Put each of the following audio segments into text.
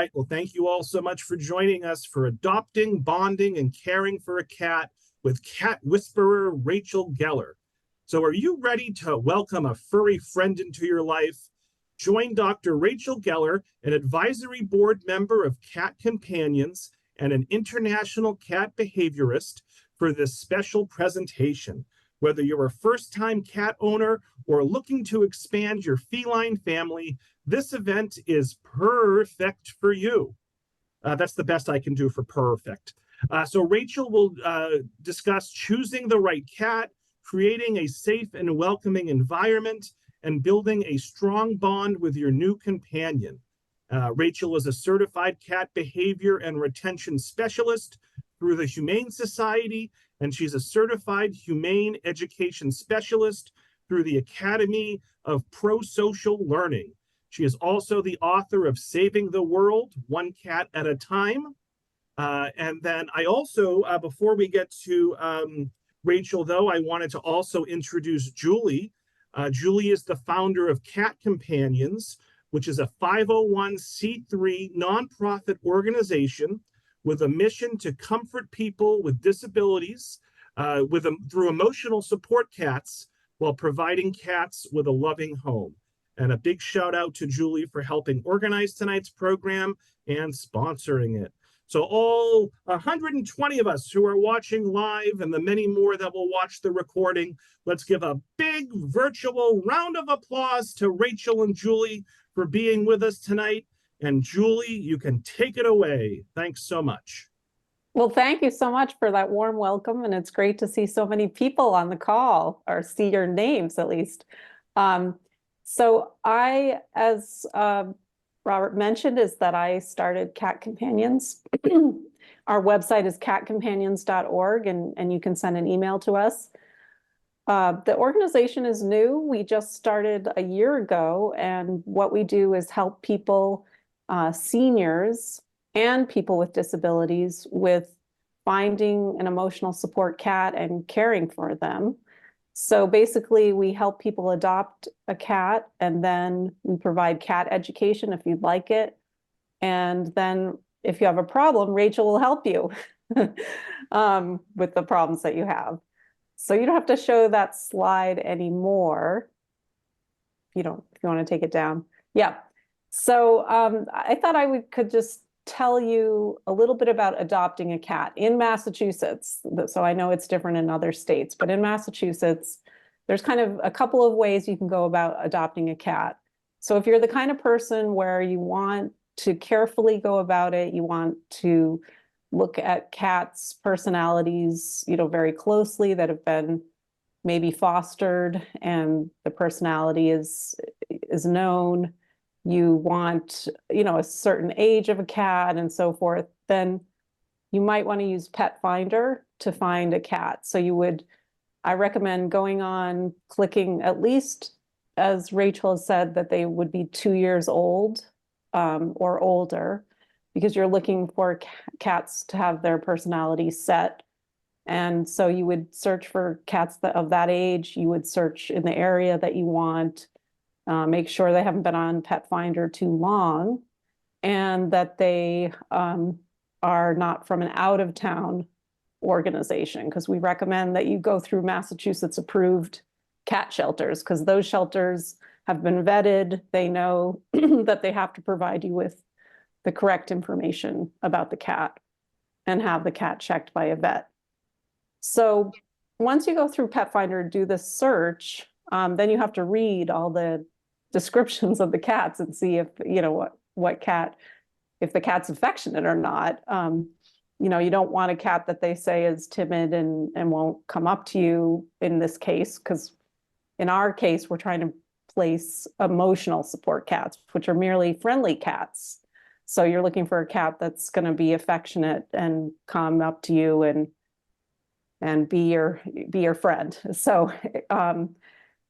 right. Well, thank you all so much for joining us for adopting, bonding, and caring for a cat with cat whisperer Rachel Geller. So are you ready to welcome a furry friend into your life? Join Dr. Rachel Geller, an advisory board member of Cat Companions and an international cat behaviorist, for this special presentation. Whether you're a first-time cat owner or looking to expand your feline family, this event is perfect for you. That's the best I can do for perfect. So Rachel will discuss choosing the right cat, creating a safe and welcoming environment, and building a strong bond with your new companion. Rachel is a certified cat behavior and retention specialist through the Humane Society, and she's a certified Humane Education Specialist through the Academy of Prosocial Learning. She is also the author of Saving the World, One Cat at a Time. And then I also, before we get to Rachel, though, I wanted to also introduce Julie. Julie is the founder of Cat Companions, which is a 501c3 nonprofit organization with a mission to comfort people with disabilities through emotional support cats while providing cats with a loving home. And a big shout out to Julie for helping organize tonight's program and sponsoring it. So all 120 of us who are watching live and the many more that will watch the recording, let's give a big virtual round of applause to Rachel and Julie for being with us tonight. And Julie, you can take it away. Thanks so much. Well, thank you so much for that warm welcome. And it's great to see so many people on the call, or see your names at least. So I, as Robert mentioned, is that I started Cat Companions. Our website is catcompanions.org, and you can send an email to us. The organization is new. We just started a year ago, and what we do is help people, seniors and people with disabilities, with finding an emotional support cat and caring for them. So basically, we help people adopt a cat, and then we provide cat education if you'd like it. And then if you have a problem, Rachel will help you with the problems that you have. So you don't have to show that slide anymore. If you want to take it down. Yeah. So I thought could just tell you a little bit about adopting a cat in Massachusetts. So I know it's different in other states, but in Massachusetts, there's kind of a couple of ways you can go about adopting a cat. So if you're the kind of person where you want to carefully go about it, you want to look at cats' personalities, very closely, that have been maybe fostered and the personality is known. You want, a certain age of a cat and so forth, then you might want to use Pet Finder to find a cat. So I recommend going on, clicking, at least, as Rachel has said, that they would be 2 years old or older, because you're looking for cats to have their personality set. And so you would search for cats of that age. You would search in the area that you want. Make sure they haven't been on Pet Finder too long, and that they are not from an out-of-town organization, because we recommend that you go through Massachusetts approved cat shelters, because those shelters have been vetted. They know that they have to provide you with the correct information about the cat and have the cat checked by a vet. So once you go through Pet Finder, do this search, then you have to read all the descriptions of the cats and see if, what cat, if the cat's affectionate or not. You don't want a cat that they say is timid and won't come up to you in this case, because in our case, we're trying to place emotional support cats, which are merely friendly cats. So you're looking for a cat that's going to be affectionate and come up to you and be your friend. So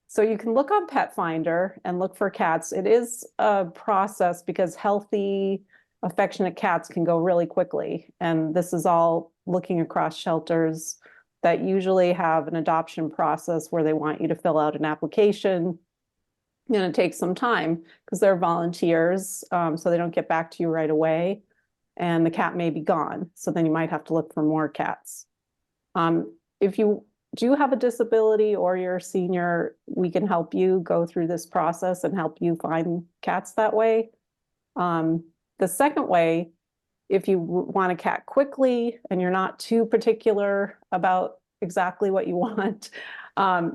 so you can look on Pet Finder and look for cats. It is a process, because healthy, affectionate cats can go really quickly. And this is all looking across shelters that usually have an adoption process where they want you to fill out an application going to take some time because they're volunteers, so they don't get back to you right away. And the cat may be gone. So then you might have to look for more cats. If you do have a disability or you're a senior, we can help you go through this process and help you find cats that way. The second way, if you want a cat quickly and you're not too particular about exactly what you want,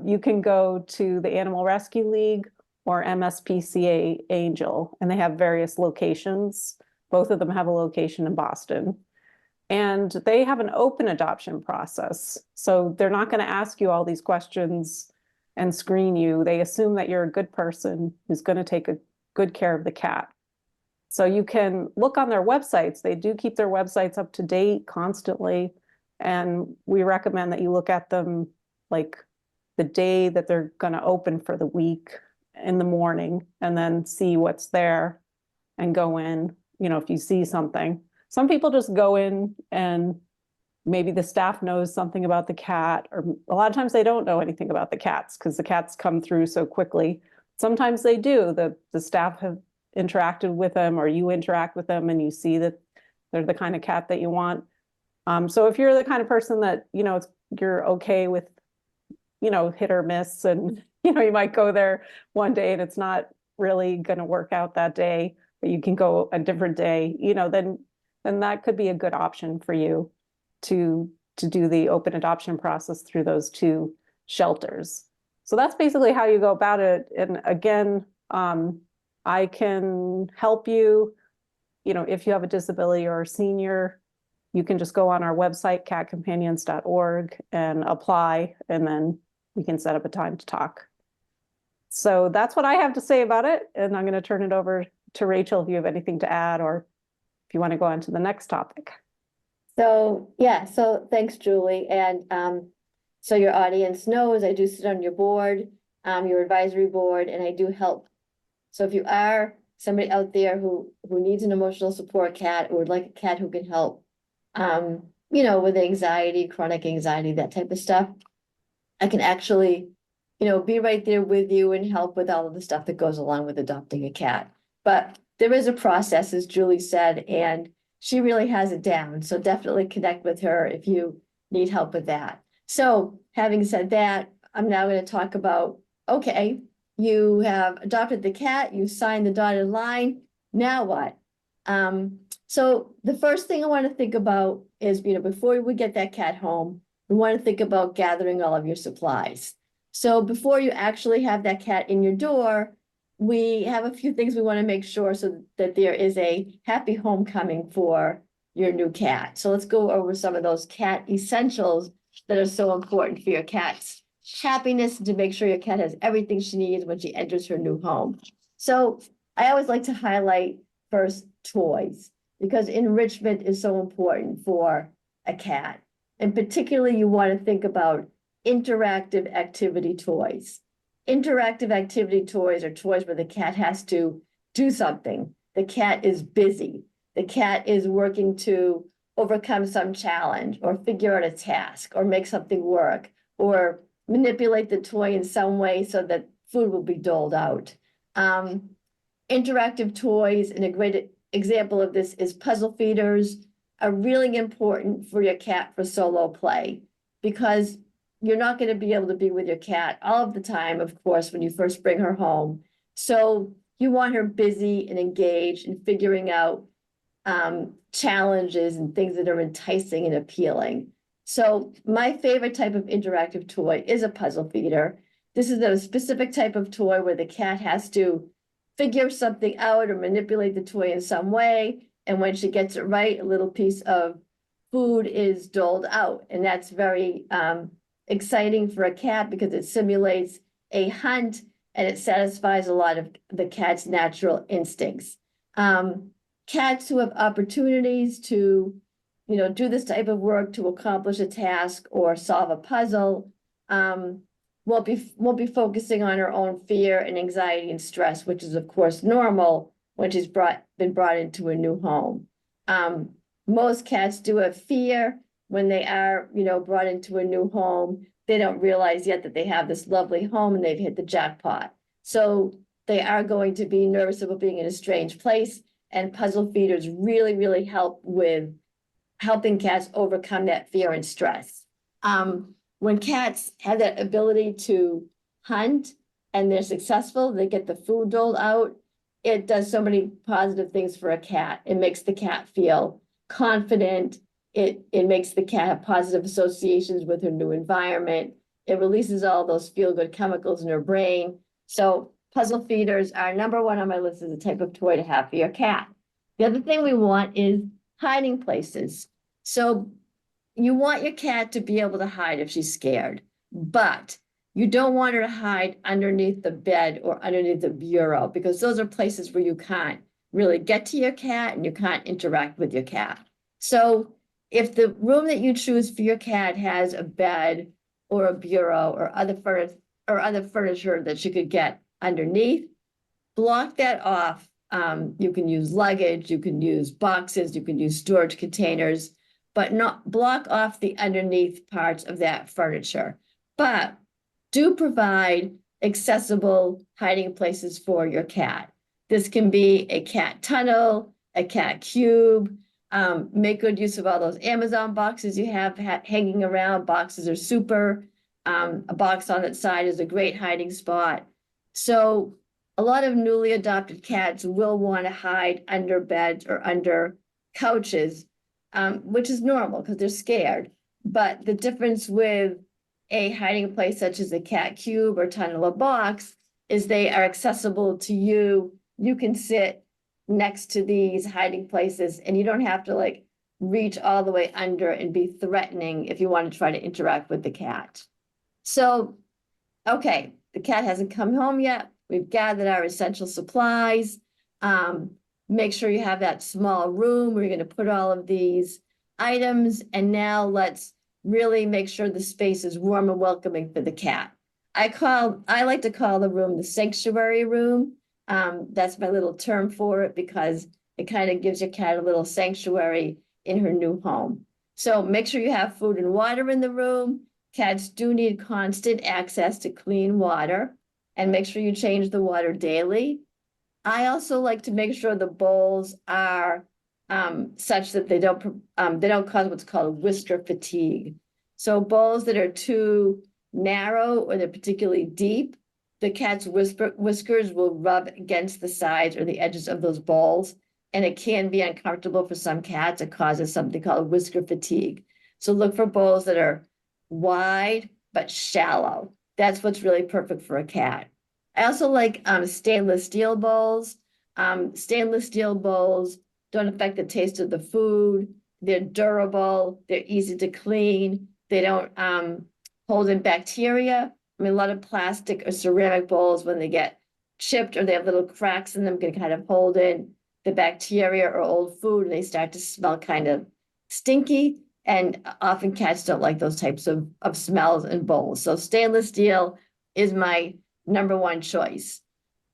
you can go to the Animal Rescue League or MSPCA Angel, and they have various locations. Both of them have a location in Boston. And they have an open adoption process. So they're not going to ask you all these questions and screen you. They assume that you're a good person who's going to take a good care of the cat. So you can look on their websites. They do keep their websites up to date constantly. And we recommend that you look at them like the day that they're going to open for the week in the morning, and then see what's there and go in, you know, if you see something. Some people just go in and maybe the staff knows something about the cat, or a lot of times they don't know anything about the cats because the cats come through so quickly. Sometimes they do. The staff have interacted with them, or you interact with them and you see that they're the kind of cat that you want. So if you're the kind of person that, you know, you're okay with, you know, hit or miss, and, you know, you might go there one day and it's not really going to work out that day, but you can go a different day, you know, then that could be a good option for you to do the open adoption process through those two shelters. So that's basically how you go about it. And again, I can help you, you know, if you have a disability or a senior, you can just go on our website, catcompanions.org, and apply, and then we can set up a time to talk. So that's what I have to say about it. And I'm going to turn it over to Rachel if you have anything to add, or if you want to go on to the next topic. So yeah, so thanks, Julie. And so your audience knows I do sit on your board, your advisory board, and I do help. So if you are somebody out there who needs an emotional support cat, or would like a cat who can help, you know, with anxiety, chronic anxiety, that type of stuff, I can actually, you know, be right there with you and help with all of the stuff that goes along with adopting a cat. But there is a process, as Julie said, and she really has it down. So definitely connect with her if you need help with that. So having said that, I'm now going to talk about, okay, you have adopted the cat, you signed the dotted line, now what? So the first thing I want to think about is, you know, before we get that cat home, we want to think about gathering all of your supplies. So before you actually have that cat in your door, we have a few things we want to make sure so that there is a happy homecoming for your new cat. So let's go over some of those cat essentials that are so important for your cat's happiness, to make sure your cat has everything she needs when she enters her new home. So I always like to highlight first toys, because enrichment is so important for a cat. And particularly you want to think about interactive activity toys. Interactive activity toys are toys where the cat has to do something. The cat is busy. The cat is working to overcome some challenge, or figure out a task, or make something work, or manipulate the toy in some way so that food will be doled out. Interactive toys, and a great example of this is puzzle feeders, are really important for your cat for solo play, because you're not going to be able to be with your cat all of the time, of course, when you first bring her home. So you want her busy and engaged in figuring out challenges and things that are enticing and appealing. So my favorite type of interactive toy is a puzzle feeder. This is a specific type of toy where the cat has to figure something out or manipulate the toy in some way. And when she gets it right, a little piece of food is doled out. And that's very exciting for a cat, because it simulates a hunt and it satisfies a lot of the cat's natural instincts. Cats who have opportunities to, you know, do this type of work to accomplish a task or solve a puzzle, won't be focusing on her own fear and anxiety and stress, which is of course normal when she's been brought into a new home. Most cats do have fear when they are, you know, brought into a new home. They don't realize yet that they have this lovely home and they've hit the jackpot. So they are going to be nervous about being in a strange place. And puzzle feeders really, really help with helping cats overcome that fear and stress. When cats have that ability to hunt and they're successful, they get the food doled out, it does so many positive things for a cat. It makes the cat feel confident. It makes the cat have positive associations with her new environment. It releases all those feel-good chemicals in her brain. So puzzle feeders are number one on my list as a type of toy to have for your cat. The other thing we want is hiding places. So you want your cat to be able to hide if she's scared, but you don't want her to hide underneath the bed or underneath the bureau, because those are places where you can't really get to your cat and you can't interact with your cat. So if the room that you choose for your cat has a bed or a bureau or other furniture that she could get underneath, block that off. You can use luggage, you can use boxes, you can use storage containers, but not block off the underneath parts of that furniture. But do provide accessible hiding places for your cat. This can be a cat tunnel, a cat cube. Make good use of all those Amazon boxes you have hanging around. Boxes are super. A box on its side is a great hiding spot. So a lot of newly adopted cats will want to hide under beds or under couches, which is normal because they're scared. But the difference with a hiding place such as a cat cube or tunnel or box is they are accessible to you. You can sit next to these hiding places and you don't have to like reach all the way under and be threatening if you want to try to interact with the cat. So, okay, the cat hasn't come home yet. We've gathered our essential supplies. Make sure you have that small room where you're going to put all of these items. And now let's really make sure the space is warm and welcoming for the cat. I like to call the room the sanctuary room. That's my little term for it because it kind of gives your cat a little sanctuary in her new home. So make sure you have food and water in the room. Cats do need constant access to clean water, and make sure you change the water daily. I also like to make sure the bowls are such that they don't cause what's called whisker fatigue. So bowls that are too narrow or they're particularly deep, the cat's whiskers will rub against the sides or the edges of those bowls, and it can be uncomfortable for some cats. It causes something called whisker fatigue. So look for bowls that are wide but shallow. That's what's really perfect for a cat. I also like stainless steel bowls. Stainless steel bowls don't affect the taste of the food. They're durable. They're easy to clean. They don't hold in bacteria. I mean, a lot of plastic or ceramic bowls, when they get chipped or they have little cracks in them, can kind of hold in the bacteria or old food, and they start to smell kind of stinky. And often cats don't like those types of smells in bowls. So stainless steel is my number one choice.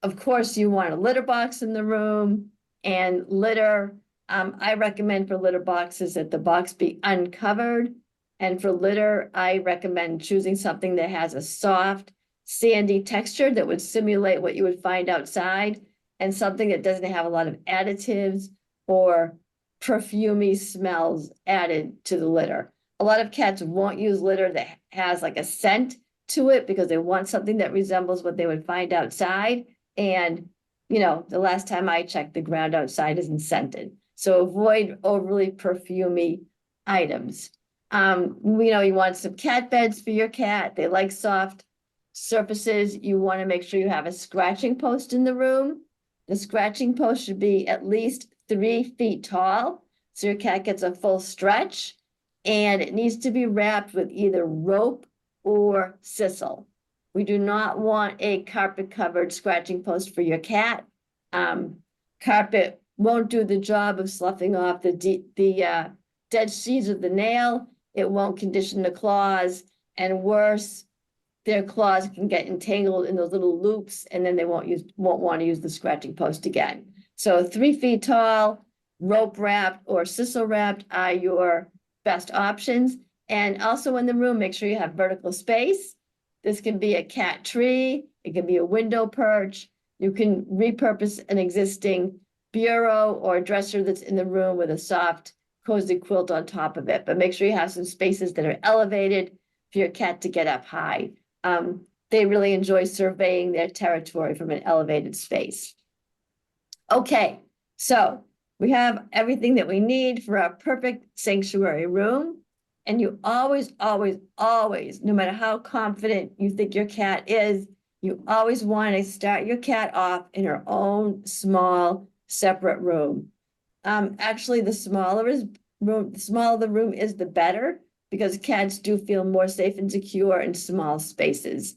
Of course, you want a litter box in the room, and litter. I recommend for litter boxes that the box be uncovered. And for litter, I recommend choosing something that has a soft, sandy texture that would simulate what you would find outside, and something that doesn't have a lot of additives or perfumey smells added to the litter. A lot of cats won't use litter that has like a scent to it because they want something that resembles what they would find outside. And, you know, the last time I checked, the ground outside isn't scented. So avoid overly perfumey items. You want some cat beds for your cat. They like soft surfaces. You want to make sure you have a scratching post in the room. The scratching post should be at least 3 feet tall, so your cat gets a full stretch, and it needs to be wrapped with either rope or sisal. We do not want a carpet-covered scratching post for your cat. Carpet won't do the job of sloughing off the dead seeds of the nail. It won't condition the claws, and worse, their claws can get entangled in those little loops, and then they won't want to use the scratching post again. So 3 feet tall, rope wrapped or sisal wrapped are your best options. And also in the room, make sure you have vertical space. This can be a cat tree. It can be a window perch. You can repurpose an existing bureau or dresser that's in the room with a soft, cozy quilt on top of it, but make sure you have some spaces that are elevated for your cat to get up high. They really enjoy surveying their territory from an elevated space. Okay, so we have everything that we need for a perfect sanctuary room. And you always, always, always, no matter how confident you think your cat is, you always want to start your cat off in her own small, separate room. Actually, the smaller the room is, the better, because cats do feel more safe and secure in small spaces.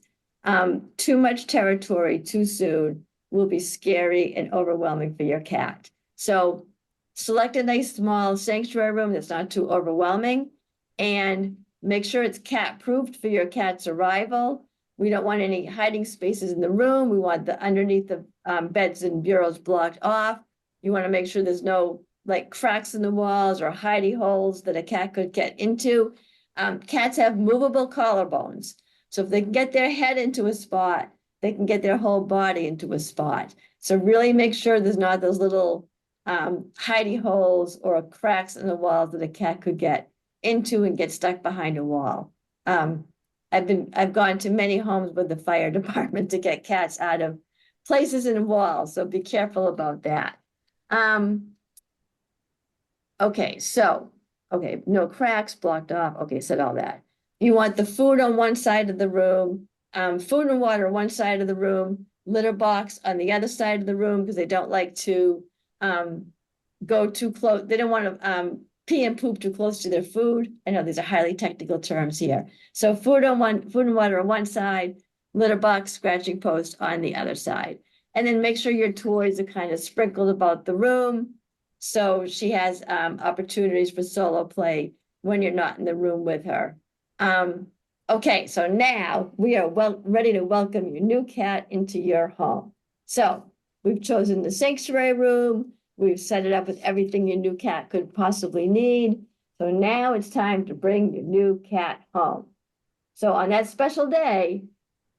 Too much territory too soon will be scary and overwhelming for your cat. So select a nice small sanctuary room that's not too overwhelming, and make sure it's cat-proofed for your cat's arrival. We don't want any hiding spaces in the room. We want the underneath the beds and bureaus blocked off. You want to make sure there's no like cracks in the walls or hidey holes that a cat could get into. Cats have movable collarbones. So if they can get their head into a spot, they can get their whole body into a spot. So really make sure there's not those little hidey holes or cracks in the walls that a cat could get into and get stuck behind a wall. I've gone to many homes with the fire department to get cats out of places in walls, so be careful about that. Okay, no cracks, blocked off. Okay, said all that. You want the food on one side of the room, food and water on one side of the room, litter box on the other side of the room, because they don't like to go too close. They don't want to pee and poop too close to their food. I know these are highly technical terms here. So food and water on one side, litter box, scratching post on the other side. And then make sure your toys are kind of sprinkled about the room, so she has opportunities for solo play when you're not in the room with her. Okay, so now we are ready to welcome your new cat into your home. So we've chosen the sanctuary room. We've set it up with everything your new cat could possibly need. So now it's time to bring your new cat home. So on that special day,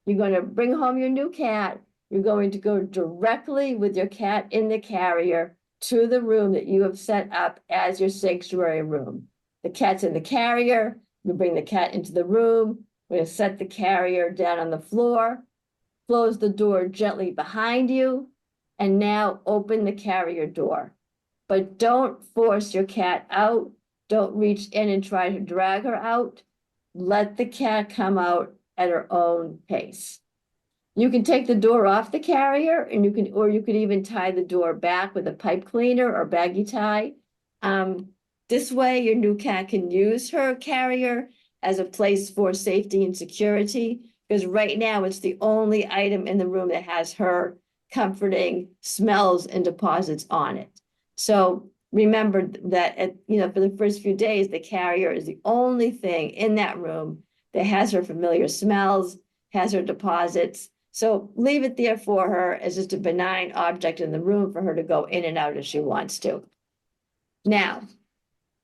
you're going to bring home your new cat. You're going to go directly with your cat in the carrier to the room that you have set up as your sanctuary room. The cat's in the carrier. You bring the cat into the room. We're going to set the carrier down on the floor, close the door gently behind you, and now open the carrier door. But don't force your cat out. Don't reach in and try to drag her out. Let the cat come out at her own pace. You can take the door off the carrier, and you could even tie the door back with a pipe cleaner or baggy tie. This way your new cat can use her carrier as a place for safety and security, because right now it's the only item in the room that has her comforting smells and deposits on it. So remember that for the first few days, the carrier is the only thing in that room that has her familiar smells, has her deposits. So leave it there for her as just a benign object in the room for her to go in and out as she wants to. Now,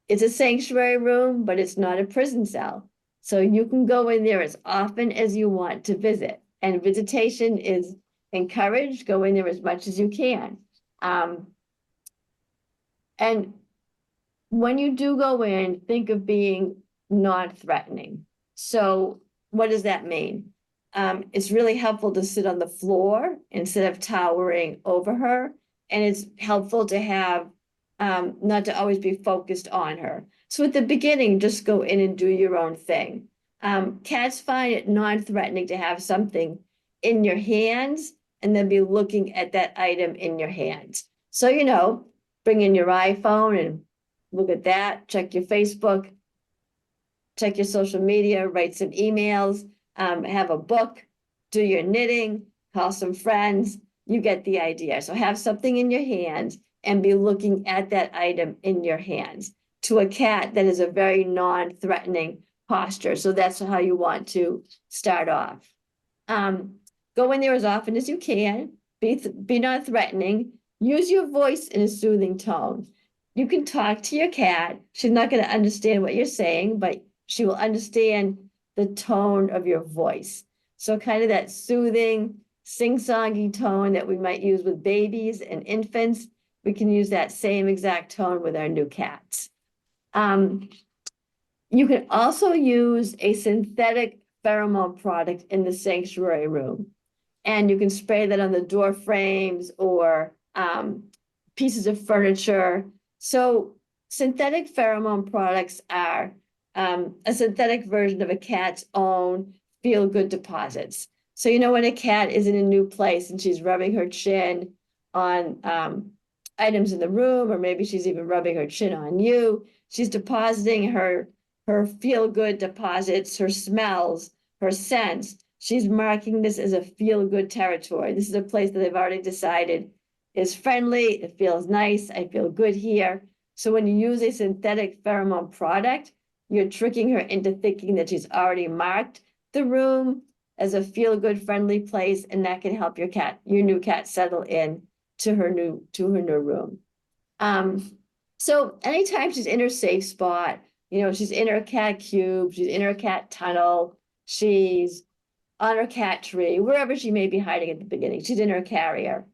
it's a sanctuary room, but it's not a prison cell. So you can go in there as often as you want to visit, and visitation is encouraged. Go in there as much as you can. And when you do go in, think of being non-threatening. So what does that mean? It's really helpful to sit on the floor instead of towering over her. And it's helpful to have, not to always be focused on her. So at the beginning, just go in and do your own thing. Cats find it non-threatening to have something in your hands and then be looking at that item in your hands. So, bring in your iPhone and look at that, check your Facebook, check your social media, write some emails, have a book, do your knitting, call some friends. You get the idea. So have something in your hands and be looking at that item in your hands. To a cat, that is a very non-threatening posture. So that's how you want to start off. Go in there as often as you can. Be non-threatening. Use your voice in a soothing tone. You can talk to your cat. She's not going to understand what you're saying, but she will understand the tone of your voice. So kind of that soothing, sing-songy tone that we might use with babies and infants, we can use that same exact tone with our new cats. You can also use a synthetic pheromone product in the sanctuary room. And you can spray that on the door frames or pieces of furniture. So synthetic pheromone products are a synthetic version of a cat's own feel-good deposits. So you know when a cat is in a new place and she's rubbing her chin on items in the room, or maybe she's even rubbing her chin on you, she's depositing her feel-good deposits, her smells, her scents. She's marking this as a feel-good territory. This is a place that I've already decided is friendly. It feels nice. I feel good here. So when you use a synthetic pheromone product, you're tricking her into thinking that she's already marked the room as a feel-good, friendly place, and that can help your new cat settle in to her new room. So anytime she's in her safe spot, you know, she's in her cat cube, she's in her cat tunnel, she's on her cat tree, wherever she may be hiding at the beginning, she's in her carrier.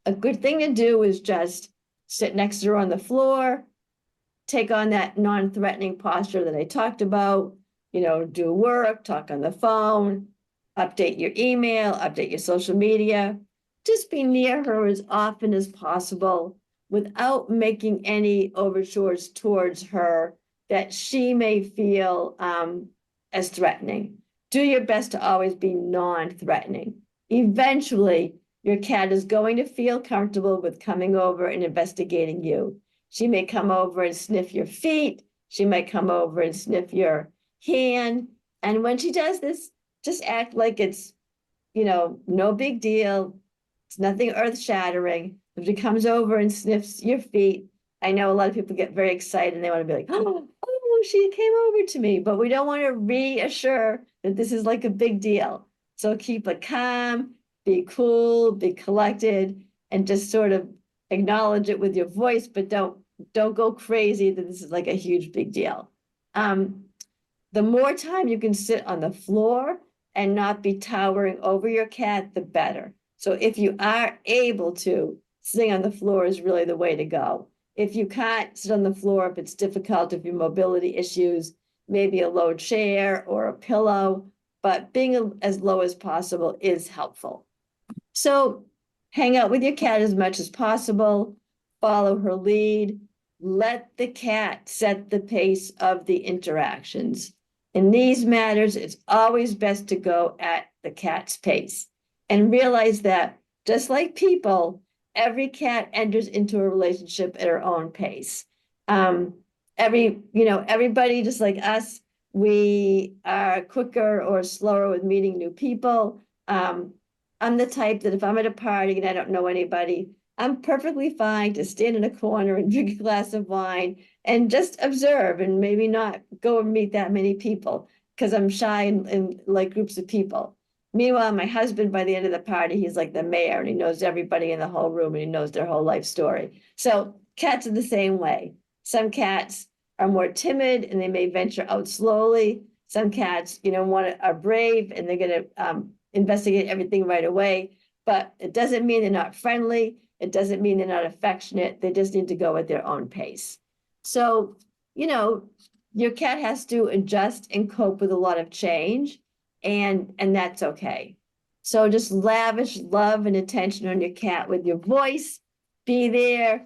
A good thing to do is just sit next to her on the floor, take on that non-threatening posture that I talked about, you know, do work, talk on the phone, update your email, update your social media. Just be near her as often as possible without making any overtures towards her that she may feel as threatening. Do your best to always be non-threatening. Eventually, your cat is going to feel comfortable with coming over and investigating you. She may come over and sniff your feet. She might come over and sniff your hand. And when she does this, just act like it's, you know, no big deal. It's nothing earth-shattering. If she comes over and sniffs your feet, I know a lot of people get very excited and they want to be like, oh, she came over to me. But we don't want to reassure that this is like a big deal. So keep it calm, be cool, be collected, and just sort of acknowledge it with your voice, but don't go crazy that this is like a huge big deal. The more time you can sit on the floor and not be towering over your cat, the better. So if you are able to, sitting on the floor is really the way to go. If you can't sit on the floor, if it's difficult, if you have mobility issues, maybe a low chair or a pillow, but being as low as possible is helpful. So hang out with your cat as much as possible, follow her lead, let the cat set the pace of the interactions. In these matters, it's always best to go at the cat's pace and realize that just like people, every cat enters into a relationship at her own pace. Everybody, just like us, we are quicker or slower with meeting new people. I'm the type that if I'm at a party and I don't know anybody, I'm perfectly fine to stand in a corner and drink a glass of wine and just observe and maybe not go and meet that many people because I'm shy in like groups of people. Meanwhile, my husband, by the end of the party, he's like the mayor and he knows everybody in the whole room and he knows their whole life story. So cats are the same way. Some cats are more timid and they may venture out slowly. Some cats, are brave and they're going to investigate everything right away. But it doesn't mean they're not friendly. It doesn't mean they're not affectionate. They just need to go at their own pace. So, your cat has to adjust and cope with a lot of change, and that's okay. So just lavish love and attention on your cat with your voice. Be there,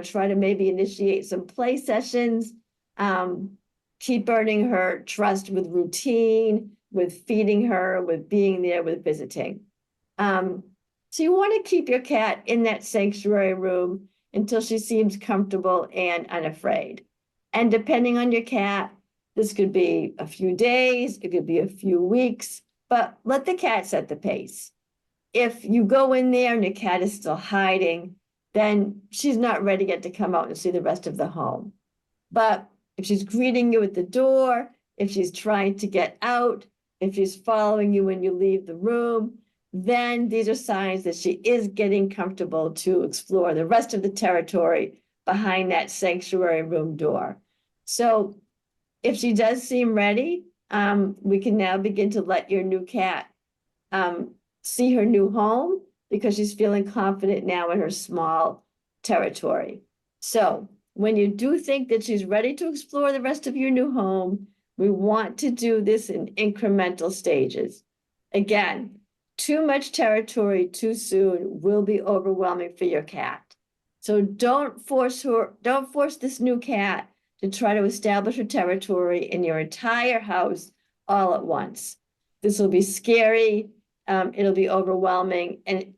try to maybe initiate some play sessions. Keep earning her trust with routine, with feeding her, with being there, with visiting. So you want to keep your cat in that sanctuary room until she seems comfortable and unafraid. And depending on your cat, this could be a few days, it could be a few weeks, but let the cat set the pace. If you go in there and your cat is still hiding, then she's not ready yet to come out and see the rest of the home. But if she's greeting you at the door, if she's trying to get out, if she's following you when you leave the room, then these are signs that she is getting comfortable to explore the rest of the territory behind that sanctuary room door. So if she does seem ready, we can now begin to let your new cat see her new home because she's feeling confident now in her small territory. So when you do think that she's ready to explore the rest of your new home, we want to do this in incremental stages. Again, too much territory too soon will be overwhelming for your cat. So don't force this new cat to try to establish her territory in your entire house all at once. This will be scary, it'll be overwhelming, and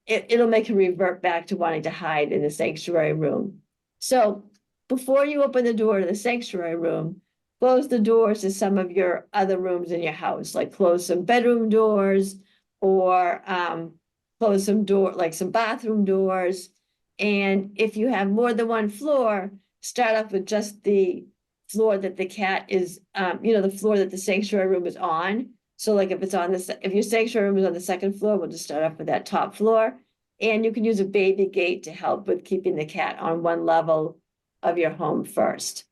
it'll make her revert back to wanting to hide in the sanctuary room. So before you open the door to the sanctuary room, close the doors to some of your other rooms in your house, like close some bedroom doors or close some bathroom doors. And if you have more than one floor, start off with just the floor that the cat is, the floor that the sanctuary room is on. So like if your sanctuary room is on the second floor, we'll just start off with that top floor. And you can use a baby gate to help with keeping the cat on one level of your home first.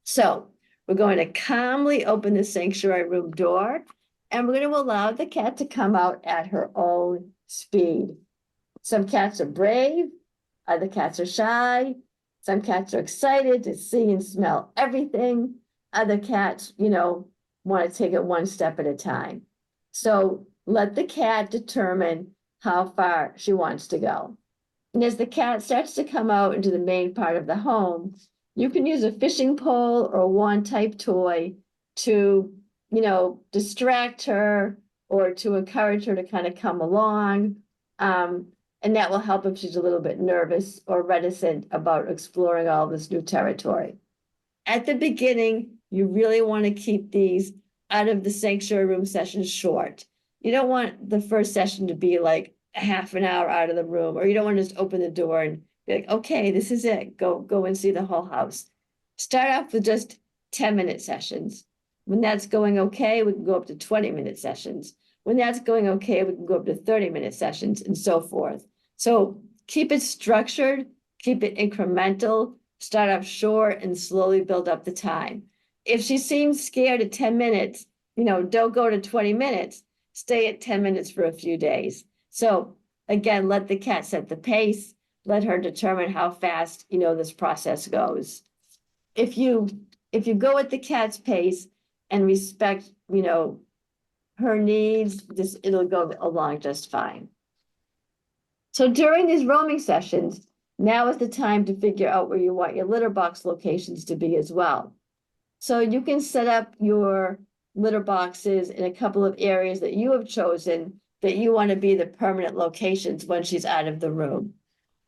So we're going to calmly open the sanctuary room door, and we're going to allow the cat to come out at her own speed. Some cats are brave, other cats are shy, some cats are excited to see and smell everything. Other cats, want to take it one step at a time. So let the cat determine how far she wants to go. And as the cat starts to come out into the main part of the home, you can use a fishing pole or a wand type toy to, distract her or to encourage her to kind of come along. And that will help if she's a little bit nervous or reticent about exploring all this new territory. At the beginning, you really want to keep these out of the sanctuary room sessions short. You don't want the first session to be like a half an hour out of the room, or you don't want to just open the door and be like, okay, this is it. Go and see the whole house. Start off with just 10-minute sessions. When that's going okay, we can go up to 20-minute sessions. When that's going okay, we can go up to 30-minute sessions and so forth. So keep it structured, keep it incremental, start off short and slowly build up the time. If she seems scared at 10 minutes, don't go to 20 minutes, stay at 10 minutes for a few days. So again, let the cat set the pace, let her determine how fast, this process goes. If you go at the cat's pace and respect, her needs, it'll go along just fine. So during these roaming sessions, now is the time to figure out where you want your litter box locations to be as well. So you can set up your litter boxes in a couple of areas that you have chosen that you want to be the permanent locations when she's out of the room.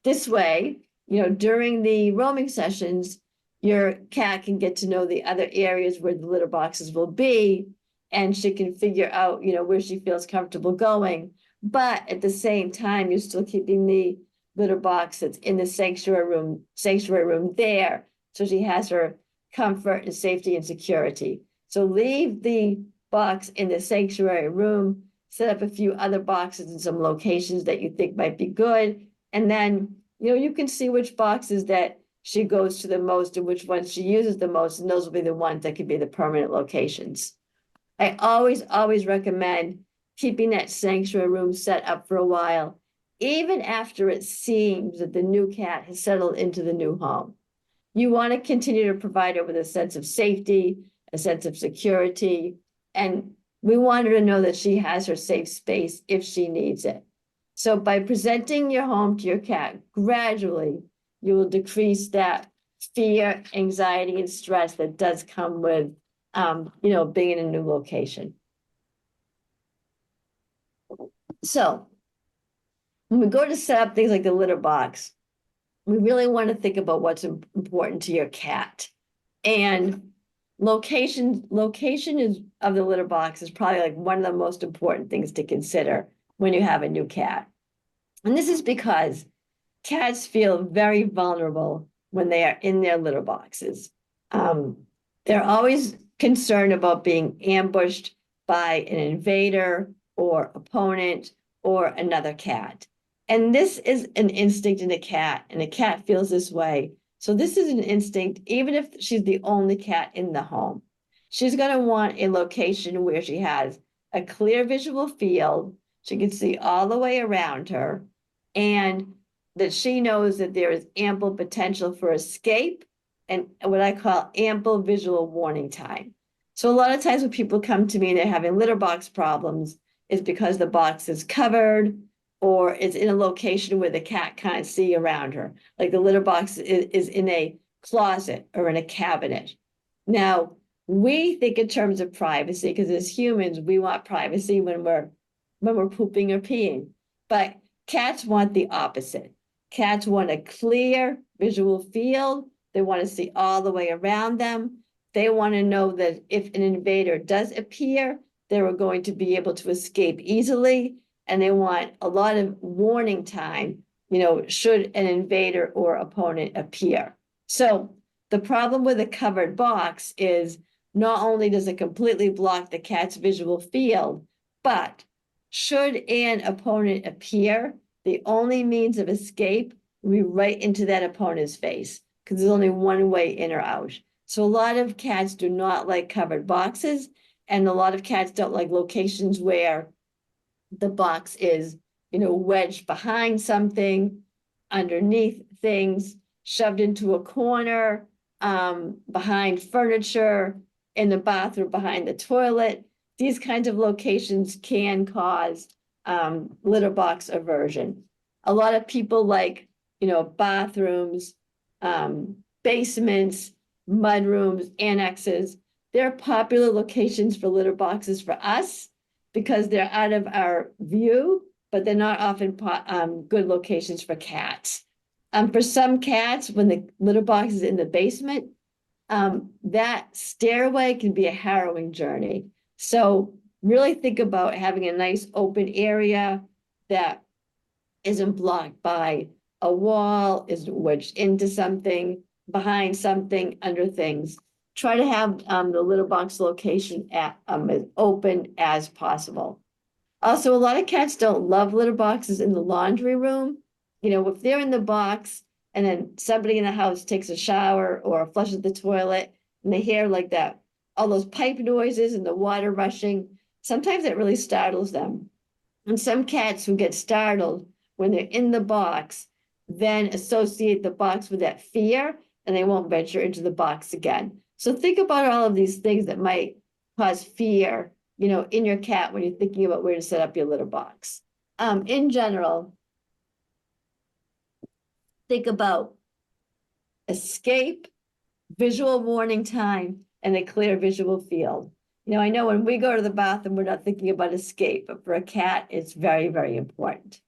This way, during the roaming sessions, your cat can get to know the other areas where the litter boxes will be, and she can figure out, where she feels comfortable going. But at the same time, you're still keeping the litter box that's in the sanctuary room there. So she has her comfort and safety and security. So leave the box in the sanctuary room, set up a few other boxes in some locations that you think might be good. And then, you can see which boxes that she goes to the most and which ones she uses the most. And those will be the ones that could be the permanent locations. I always recommend keeping that sanctuary room set up for a while, even after it seems that the new cat has settled into the new home. You want to continue to provide her with a sense of safety, a sense of security, and we want her to know that she has her safe space if she needs it. So by presenting your home to your cat gradually, you will decrease that fear, anxiety, and stress that does come with, being in a new location. So when we go to set up things like the litter box, we really want to think about what's important to your cat. And location of the litter box is probably like one of the most important things to consider when you have a new cat. And this is because cats feel very vulnerable when they are in their litter boxes. They're always concerned about being ambushed by an invader or opponent or another cat. And this is an instinct in a cat, and a cat feels this way. So this is an instinct, even if she's the only cat in the home. She's going to want a location where she has a clear visual field, She can see all the way around her, and that she knows that there is ample potential for escape and what I call ample visual warning time. So a lot of times when people come to me and they're having litter box problems, is because the box is covered or it's in a location where the cat can't see around her. Like the litter box is in a closet or in a cabinet. Now, we think in terms of privacy, because as humans, we want privacy when we're pooping or peeing. But cats want the opposite. Cats want a clear visual field. They want to see all the way around them. They want to know that if an invader does appear, they are going to be able to escape easily. And they want a lot of warning time, should an invader or opponent appear. So the problem with a covered box is not only does it completely block the cat's visual field, but should an opponent appear, the only means of escape will be right into that opponent's face, because there's only one way in or out. So a lot of cats do not like covered boxes, and a lot of cats don't like locations where the box is, wedged behind something, underneath things, shoved into a corner, behind furniture, in the bathroom, behind the toilet. These kinds of locations can cause litter box aversion. A lot of people like, bathrooms, basements, mudrooms, annexes. They're popular locations for litter boxes for us because they're out of our view, but they're not often good locations for cats. For some cats, when the litter box is in the basement, that stairway can be a harrowing journey. So really think about having a nice open area that isn't blocked by a wall, isn't wedged into something, behind something, under things. Try to have the litter box location as open as possible. Also, a lot of cats don't love litter boxes in the laundry room. If they're in the box and then somebody in the house takes a shower or flushes the toilet and they hear like that, all those pipe noises and the water rushing, sometimes it really startles them. And some cats who get startled when they're in the box then associate the box with that fear, and they won't venture into the box again. So think about all of these things that might cause fear, in your cat when you're thinking about where to set up your litter box. In general, think about escape, visual warning time, and a clear visual field. I know when we go to the bathroom, we're not thinking about escape, but for a cat, it's very, very important.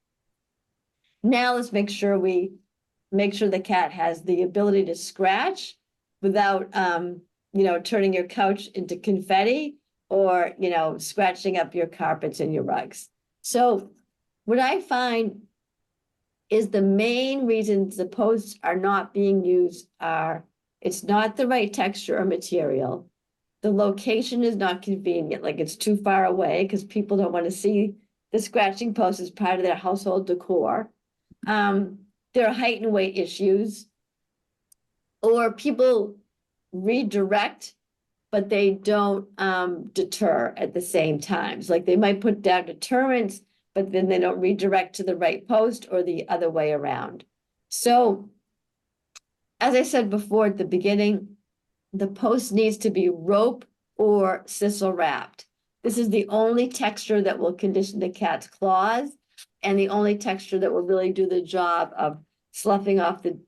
Now let's make sure the cat has the ability to scratch without, turning your couch into confetti or, scratching up your carpets and your rugs. So what I find is the main reasons the posts are not being used are it's not the right texture or material. The location is not convenient, like it's too far away because people don't want to see the scratching post as part of their household decor. There are height and weight issues, or people redirect, but they don't deter at the same time. So like they might put down deterrents, but then they don't redirect to the right post or the other way around. So as I said before at the beginning, the post needs to be rope or sisal wrapped. This is the only texture that will condition the cat's claws and the only texture that will really do the job of sloughing off the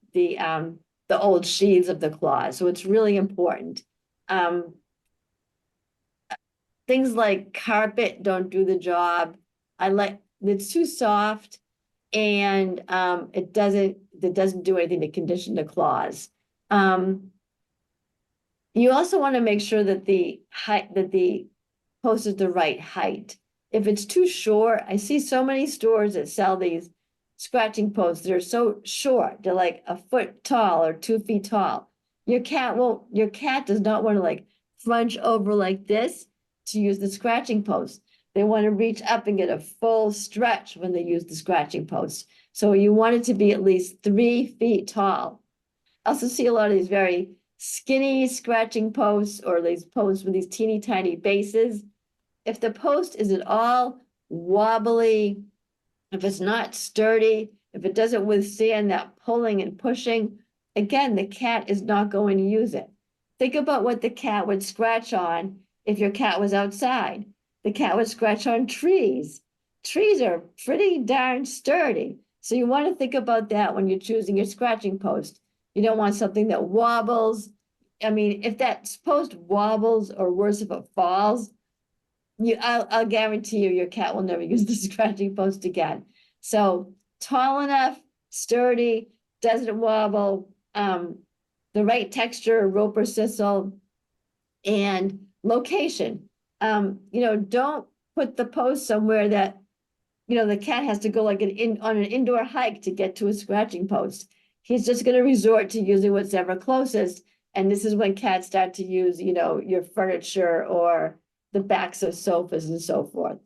old sheaths of the claws. So it's really important. Things like carpet don't do the job. It's too soft, and it doesn't do anything to condition the claws. You also want to make sure that the post is the right height. If it's too short, I see so many stores that sell these scratching posts. They're so short. They're like a foot tall or 2 feet tall. Your cat does not want to like plunge over like this to use the scratching post. They want to reach up and get a full stretch when they use the scratching post. So you want it to be at least 3 feet tall. I also see a lot of these very skinny scratching posts or these posts with these teeny tiny bases. If the post is at all wobbly, if it's not sturdy, if it doesn't withstand that pulling and pushing, again, the cat is not going to use it. Think about what the cat would scratch on if your cat was outside. The cat would scratch on trees. Trees are pretty darn sturdy. So you want to think about that when you're choosing your scratching post. You don't want something that wobbles. I mean, if that post wobbles, or worse, if it falls, I'll guarantee you your cat will never use the scratching post again. So tall enough, sturdy, doesn't wobble, the right texture, rope or sisal, and location. Don't put the post somewhere that, the cat has to go like on an indoor hike to get to a scratching post. He's just going to resort to using what's ever closest. And this is when cats start to use, your furniture or the backs of sofas and so forth.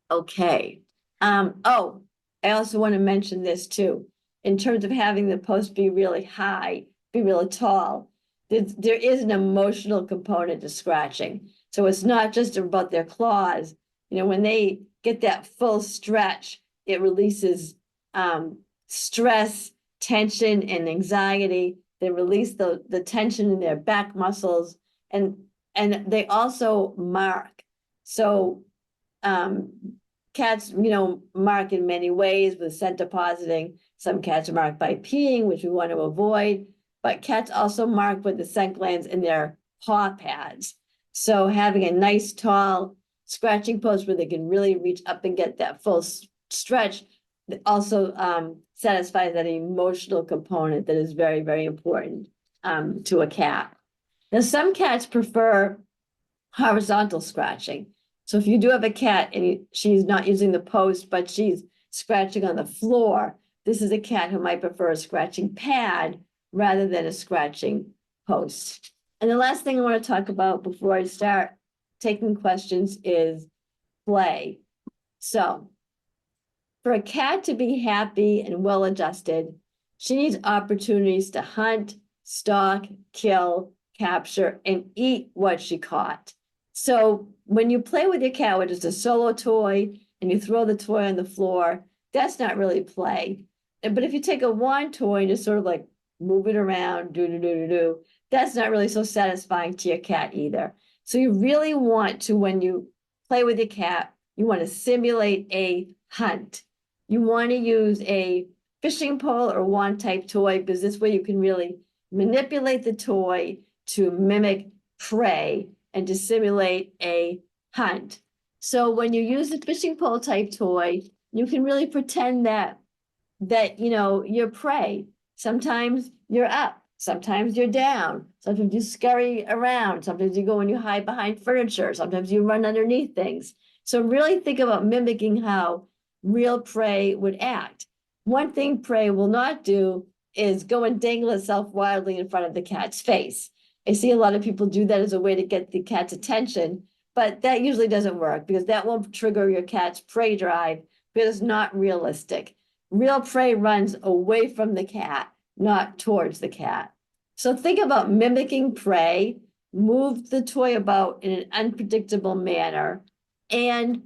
Okay. Oh, I also want to mention this too. In terms of having the post be really high, be really tall, there is an emotional component to scratching. So it's not just about their claws. When they get that full stretch, it releases stress, tension, and anxiety. They release the tension in their back muscles, and they also mark. So cats, mark in many ways with scent depositing. Some cats mark by peeing, which we want to avoid, but cats also mark with the scent glands in their paw pads. So having a nice tall scratching post where they can really reach up and get that full stretch also satisfies that emotional component that is very, very important to a cat. Now, some cats prefer horizontal scratching. So if you do have a cat and she's not using the post, but she's scratching on the floor, this is a cat who might prefer a scratching pad rather than a scratching post. And the last thing I want to talk about before I start taking questions is play. So for a cat to be happy and well-adjusted, she needs opportunities to hunt, stalk, kill, capture, and eat what she caught. So when you play with your cat, which is a solo toy, and you throw the toy on the floor, that's not really play. But if you take a wand toy and just sort of like move it around, do, that's not really so satisfying to your cat either. So you really want to, when you play with your cat, you want to simulate a hunt. You want to use a fishing pole or wand type toy, because this way you can really manipulate the toy to mimic prey and to simulate a hunt. So when you use a fishing pole type toy, you can really pretend that you're prey. Sometimes you're up, sometimes you're down, sometimes you scurry around, sometimes you go and you hide behind furniture, sometimes you run underneath things. So really think about mimicking how real prey would act. One thing prey will not do is go and dangle itself wildly in front of the cat's face. I see a lot of people do that as a way to get the cat's attention, but that usually doesn't work because that won't trigger your cat's prey drive, because it's not realistic. Real prey runs away from the cat, not towards the cat. So think about mimicking prey, move the toy about in an unpredictable manner, and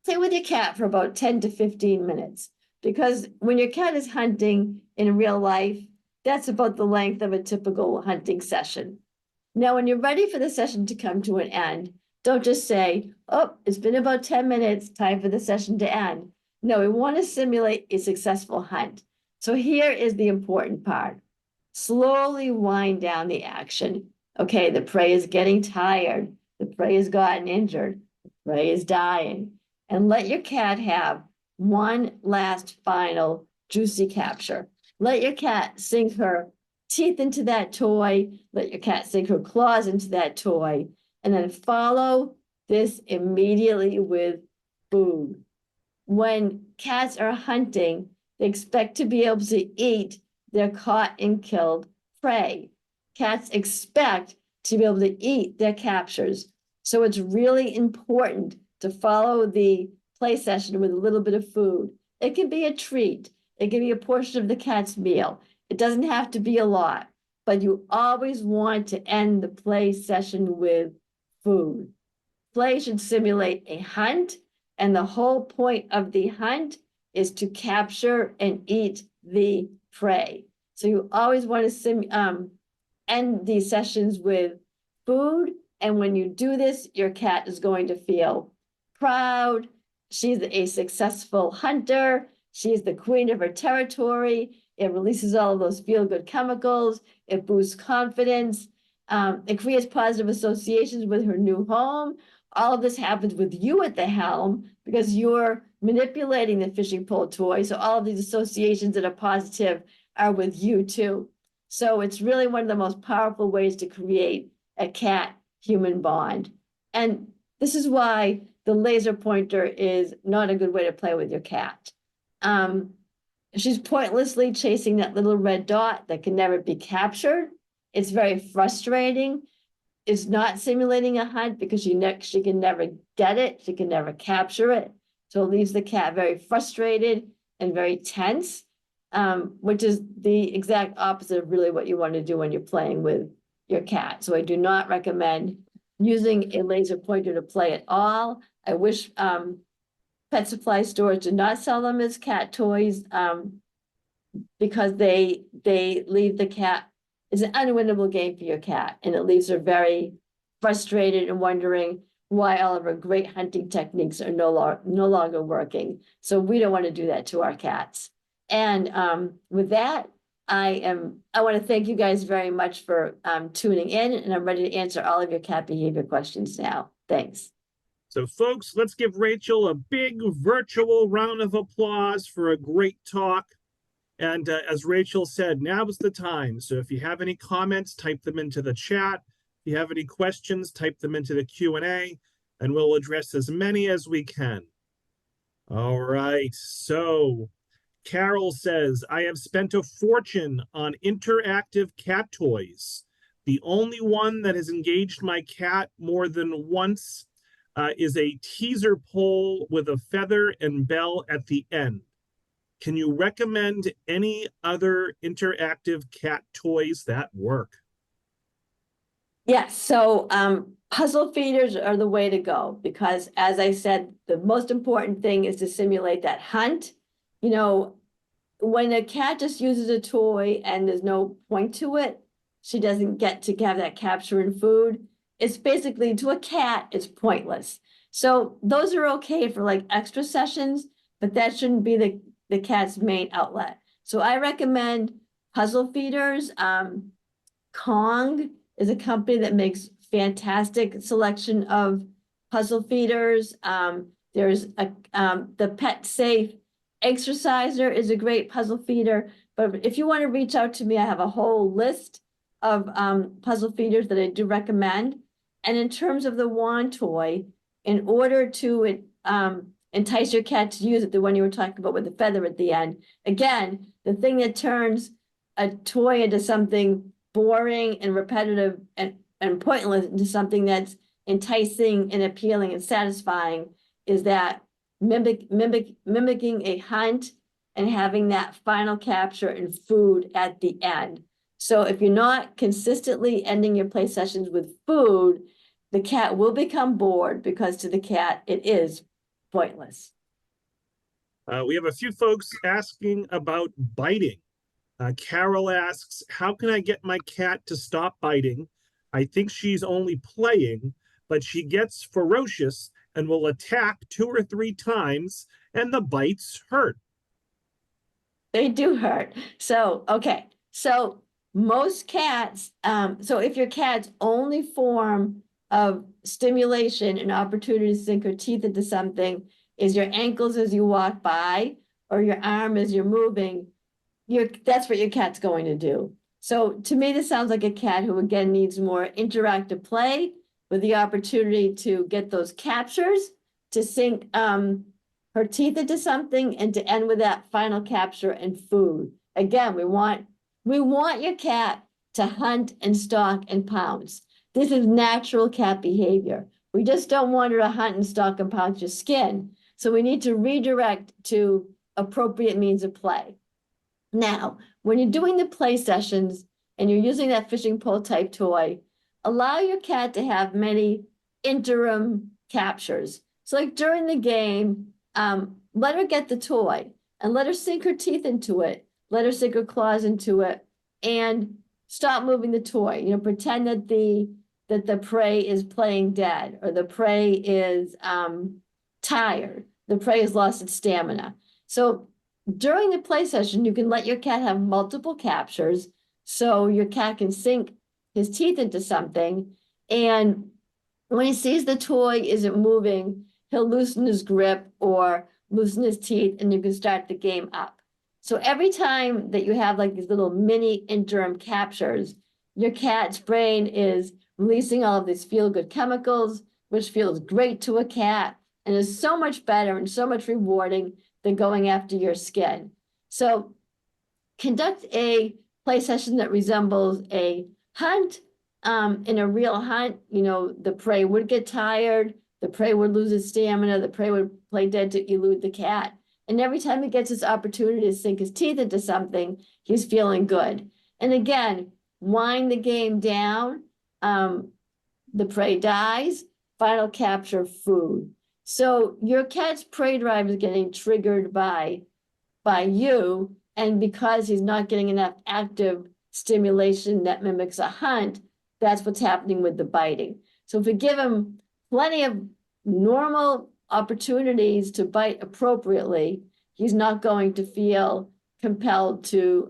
play with your cat for about 10 to 15 minutes. Because when your cat is hunting in real life, that's about the length of a typical hunting session. Now, when you're ready for the session to come to an end, don't just say, oh, it's been about 10 minutes, time for the session to end. No, we want to simulate a successful hunt. So here is the important part. Slowly wind down the action. Okay, the prey is getting tired. The prey has gotten injured. The prey is dying. And let your cat have one last final juicy capture. Let your cat sink her teeth into that toy. Let your cat sink her claws into that toy. And then follow this immediately with food. When cats are hunting, they expect to be able to eat their caught and killed prey. Cats expect to be able to eat their captures. So it's really important to follow the play session with a little bit of food. It can be a treat. It can be a portion of the cat's meal. It doesn't have to be a lot. but you always want to end the play session with food. Play should simulate a hunt, and the whole point of the hunt is to capture and eat the prey. So you always want to end these sessions with food, and when you do this, your cat is going to feel proud. She's a successful hunter. She's the queen of her territory. It releases all of those feel-good chemicals. It boosts confidence. It creates positive associations with her new home. All of this happens with you at the helm because you're manipulating the fishing pole toy. So all of these associations that are positive are with you too. So it's really one of the most powerful ways to create a cat-human bond. And this is why the laser pointer is not a good way to play with your cat. She's pointlessly chasing that little red dot that can never be captured. It's very frustrating. It's not simulating a hunt because she can never get it. She can never capture it. So it leaves the cat very frustrated and very tense, which is the exact opposite of really what you want to do when you're playing with your cat. So I do not recommend using a laser pointer to play at all. I wish pet supply stores do not sell them as cat toys because they leave the cat. It's an unwinnable game for your cat, and it leaves her very frustrated and wondering why all of her great hunting techniques are no longer working. So we don't want to do that to our cats. And with that, I want to thank you guys very much for tuning in, and I'm ready to answer all of your cat behavior questions now. Thanks. So folks, let's give Rachel a big virtual round of applause for a great talk. And as Rachel said, now is the time. So if you have any comments, type them into the chat. If you have any questions, type them into the Q&A, and we'll address as many as we can. All right, so Carol says, I have spent a fortune on interactive cat toys. The only one that has engaged my cat more than once is a teaser pole with a feather and bell at the end. Can you recommend any other interactive cat toys that work? Yes, so puzzle feeders are the way to go because, as I said, the most important thing is to simulate that hunt. You know, when a cat just uses a toy and there's no point to it, she doesn't get to have that capture and food. It's basically, to a cat, it's pointless. So those are okay for like extra sessions, but that shouldn't be the cat's main outlet. So I recommend puzzle feeders. Kong is a company that makes fantastic selection of puzzle feeders. There's the Pet Safe Exerciser is a great puzzle feeder. But if you want to reach out to me, I have a whole list of puzzle feeders that I do recommend. And in terms of the wand toy, in order to entice your cat to use it, the one you were talking about with the feather at the end, again, the thing that turns a toy into something boring and repetitive and pointless into something that's enticing and appealing and satisfying is that mimicking a hunt and having that final capture and food at the end. So if you're not consistently ending your play sessions with food, the cat will become bored because to the cat, it is pointless. We have a few folks asking about biting. Carol asks, how can I get my cat to stop biting? I think she's only playing, but she gets ferocious and will attack 2 or 3 times, and the bites hurt. They do hurt. So, okay. So most cats, so if your cat's only form of stimulation and opportunity to sink her teeth into something is your ankles as you walk by or your arm as you're moving, that's what your cat's going to do. So to me, this sounds like a cat who, again, needs more interactive play with the opportunity to get those captures, to sink her teeth into something, and to end with that final capture and food. Again, we want your cat to hunt and stalk and pounce. This is natural cat behavior. We just don't want her to hunt and stalk and pounce your skin. So we need to redirect to appropriate means of play. Now, when you're doing the play sessions, and you're using that fishing pole type toy, allow your cat to have many interim captures. So like during the game, let her get the toy and let her sink her teeth into it. Let her sink her claws into it and stop moving the toy. You know, pretend that the prey is playing dead, or the prey is tired. The prey has lost its stamina. So during the play session, you can let your cat have multiple captures. So your cat can sink his teeth into something. And when he sees the toy isn't moving, he'll loosen his grip or loosen his teeth, and you can start the game up. So every time that you have like these little mini interim captures, your cat's brain is releasing all of these feel-good chemicals, which feels great to a cat and is so much better and so much rewarding than going after your skin. So conduct a play session that resembles a hunt. In a real hunt, you know, the prey would get tired, the prey would lose its stamina, the prey would play dead to elude the cat. And every time he gets his opportunity to sink his teeth into something, he's feeling good. And again, wind the game down. The prey dies, final capture, food. So your cat's prey drive is getting triggered by you, and because he's not getting enough active stimulation that mimics a hunt, that's what's happening with the biting. So if we give him plenty of normal opportunities to bite appropriately, he's not going to feel compelled to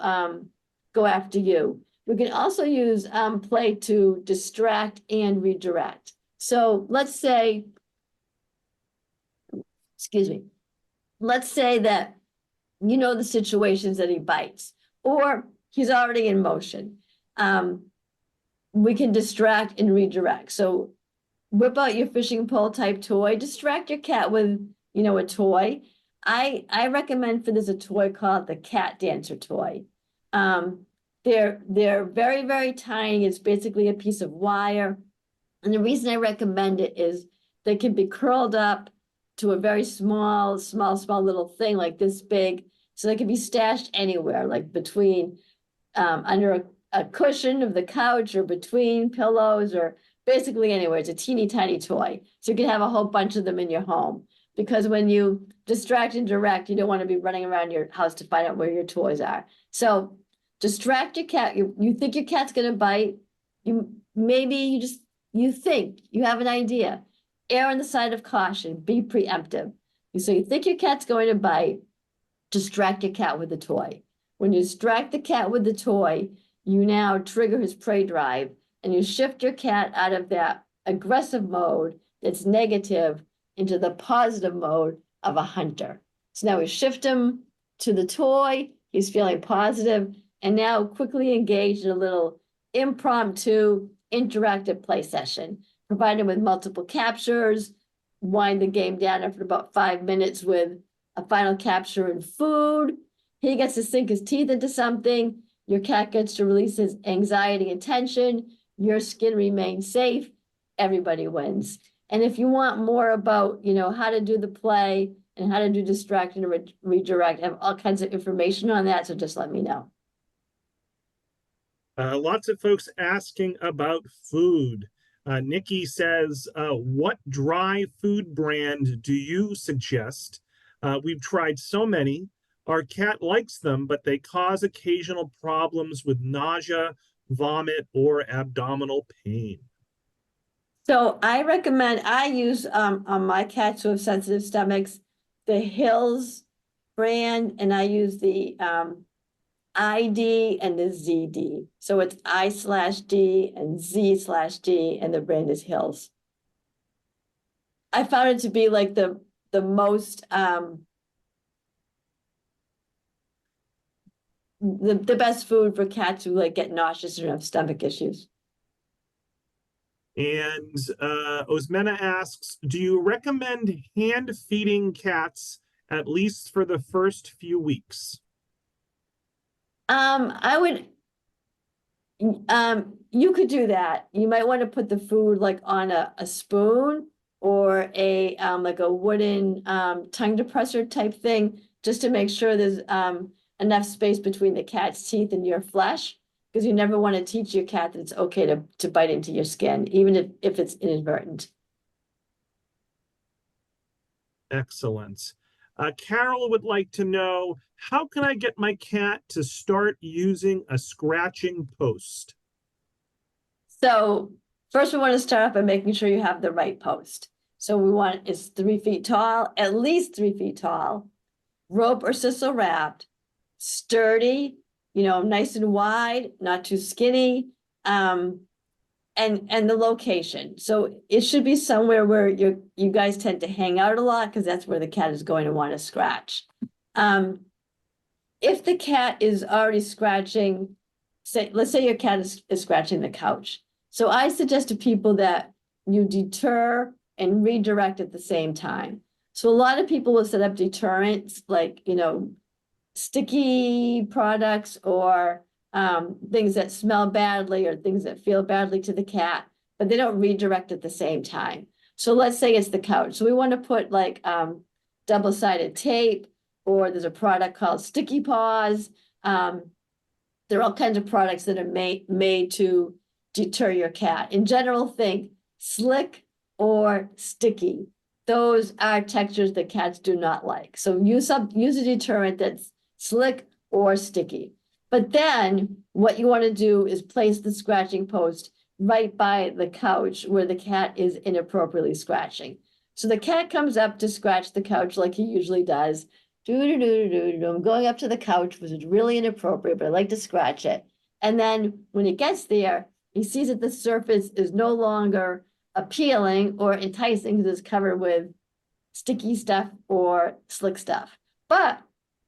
go after you. We can also use play to distract and redirect. So let's say, let's say that you know the situations that he bites, or he's already in motion. We can distract and redirect. So whip out your fishing pole type toy, distract your cat with, you know, a toy. I recommend for this a toy called the cat dancer toy. They're very, very tiny. It's basically a piece of wire. And the reason I recommend it is they can be curled up to a very small little thing like this big. So they can be stashed anywhere, like between under a cushion of the couch or between pillows or basically anywhere. It's a teeny tiny toy. So you can have a whole bunch of them in your home, because when you distract and direct, you don't want to be running around your house to find out where your toys are. So distract your cat. You think your cat's going to bite. You think you have an idea. Err on the side of caution. Be preemptive. So you think your cat's going to bite. Distract your cat with the toy. When you distract the cat with the toy, you now trigger his prey drive, and you shift your cat out of that aggressive mode that's negative into the positive mode of a hunter. So now we shift him to the toy, he's feeling positive, and now quickly engage in a little impromptu interactive play session, provided with multiple captures, wind the game down after about 5 minutes with a final capture and food. He gets to sink his teeth into something. Your cat gets to release his anxiety and tension. Your skin remains safe. Everybody wins. And if you want more about, you know, how to do the play and how to do distract and redirect, I have all kinds of information on that. So just let me know. Lots of folks asking about food. Nikki says, what dry food brand do you suggest? We've tried so many. Our cat likes them, but they cause occasional problems with nausea, vomit, or abdominal pain. So I use on my cats who have sensitive stomachs, the Hills brand, and I use the ID and the ZD. So it's I/D and Z/D, and the brand is Hills. I found it to be like the most the best food for cats who like get nauseous or have stomach issues. And Osmena asks, do you recommend hand feeding cats at least for the first few weeks? I would, you could do that. You might want to put the food like on a spoon or a like a wooden tongue depressor type thing, just to make sure there's enough space between the cat's teeth and your flesh. because you never want to teach your cat that it's okay to bite into your skin, even if it's inadvertent. Excellent. Carol would like to know, how can I get my cat to start using a scratching post? So first we want to start off by making sure you have the right post. So we want it's 3 feet tall, at least 3 feet tall, rope or sisal wrapped, sturdy, nice and wide, not too skinny, and the location. So it should be somewhere where you guys tend to hang out a lot, because that's where the cat is going to want to scratch. If the cat is already scratching, let's say your cat is scratching the couch. So I suggest to people that you deter and redirect at the same time. So a lot of people will set up deterrents, like, sticky products or things that smell badly or things that feel badly to the cat, but they don't redirect at the same time. So let's say it's the couch. So we want to put like double-sided tape, or there's a product called Sticky Paws. There are all kinds of products that are made to deter your cat. In general, think slick or sticky. Those are textures that cats do not like. So use a deterrent that's slick or sticky. But then what you want to do is place the scratching post right by the couch where the cat is inappropriately scratching. So the cat comes up to scratch the couch like he usually does. I'm going up to the couch, which is really inappropriate, but I like to scratch it. And then when it gets there, he sees that the surface is no longer appealing or enticing because it's covered with sticky stuff or slick stuff. But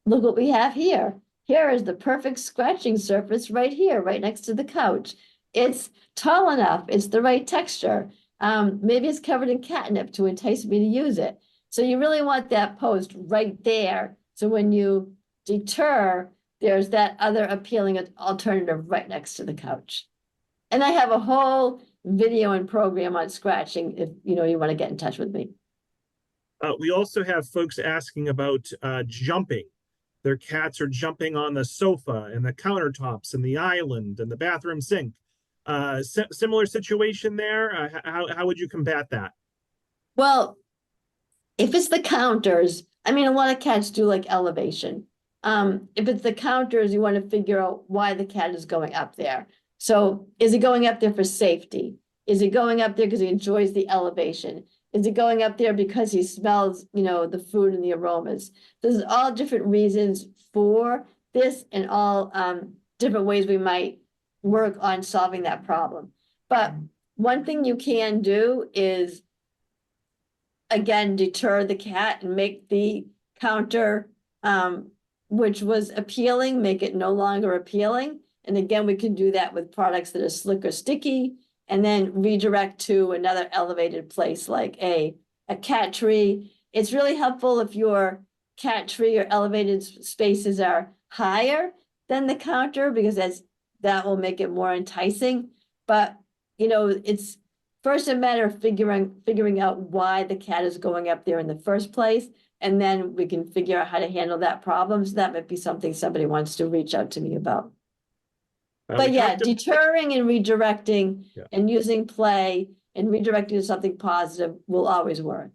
look what we have here. Here is the perfect scratching surface right here, right next to the couch. It's tall enough. It's the right texture. Maybe it's covered in catnip to entice me to use it. So you really want that post right there. So when you deter, there's that other appealing alternative right next to the couch. And I have a whole video and program on scratching if you want to get in touch with me. We also have folks asking about jumping. Their cats are jumping on the sofa and the countertops and the island and the bathroom sink. Similar situation there. How would you combat that? Well, if it's the counters, I mean, a lot of cats do like elevation. If it's the counters, you want to figure out why the cat is going up there. So is it going up there for safety? Is it going up there because he enjoys the elevation? Is it going up there because he smells, the food and the aromas? There's all different reasons for this and all different ways we might work on solving that problem. But one thing you can do is, again, deter the cat and make the counter, which was appealing, make it no longer appealing. And again, we can do that with products that are slick or sticky, and then redirect to another elevated place like a cat tree. It's really helpful if your cat tree or elevated spaces are higher than the counter, because that will make it more enticing. But it's first a matter of figuring out why the cat is going up there in the first place, and then we can figure out how to handle that problem. So that might be something somebody wants to reach out to me about. But yeah, deterring and redirecting and using play and redirecting to something positive will always work.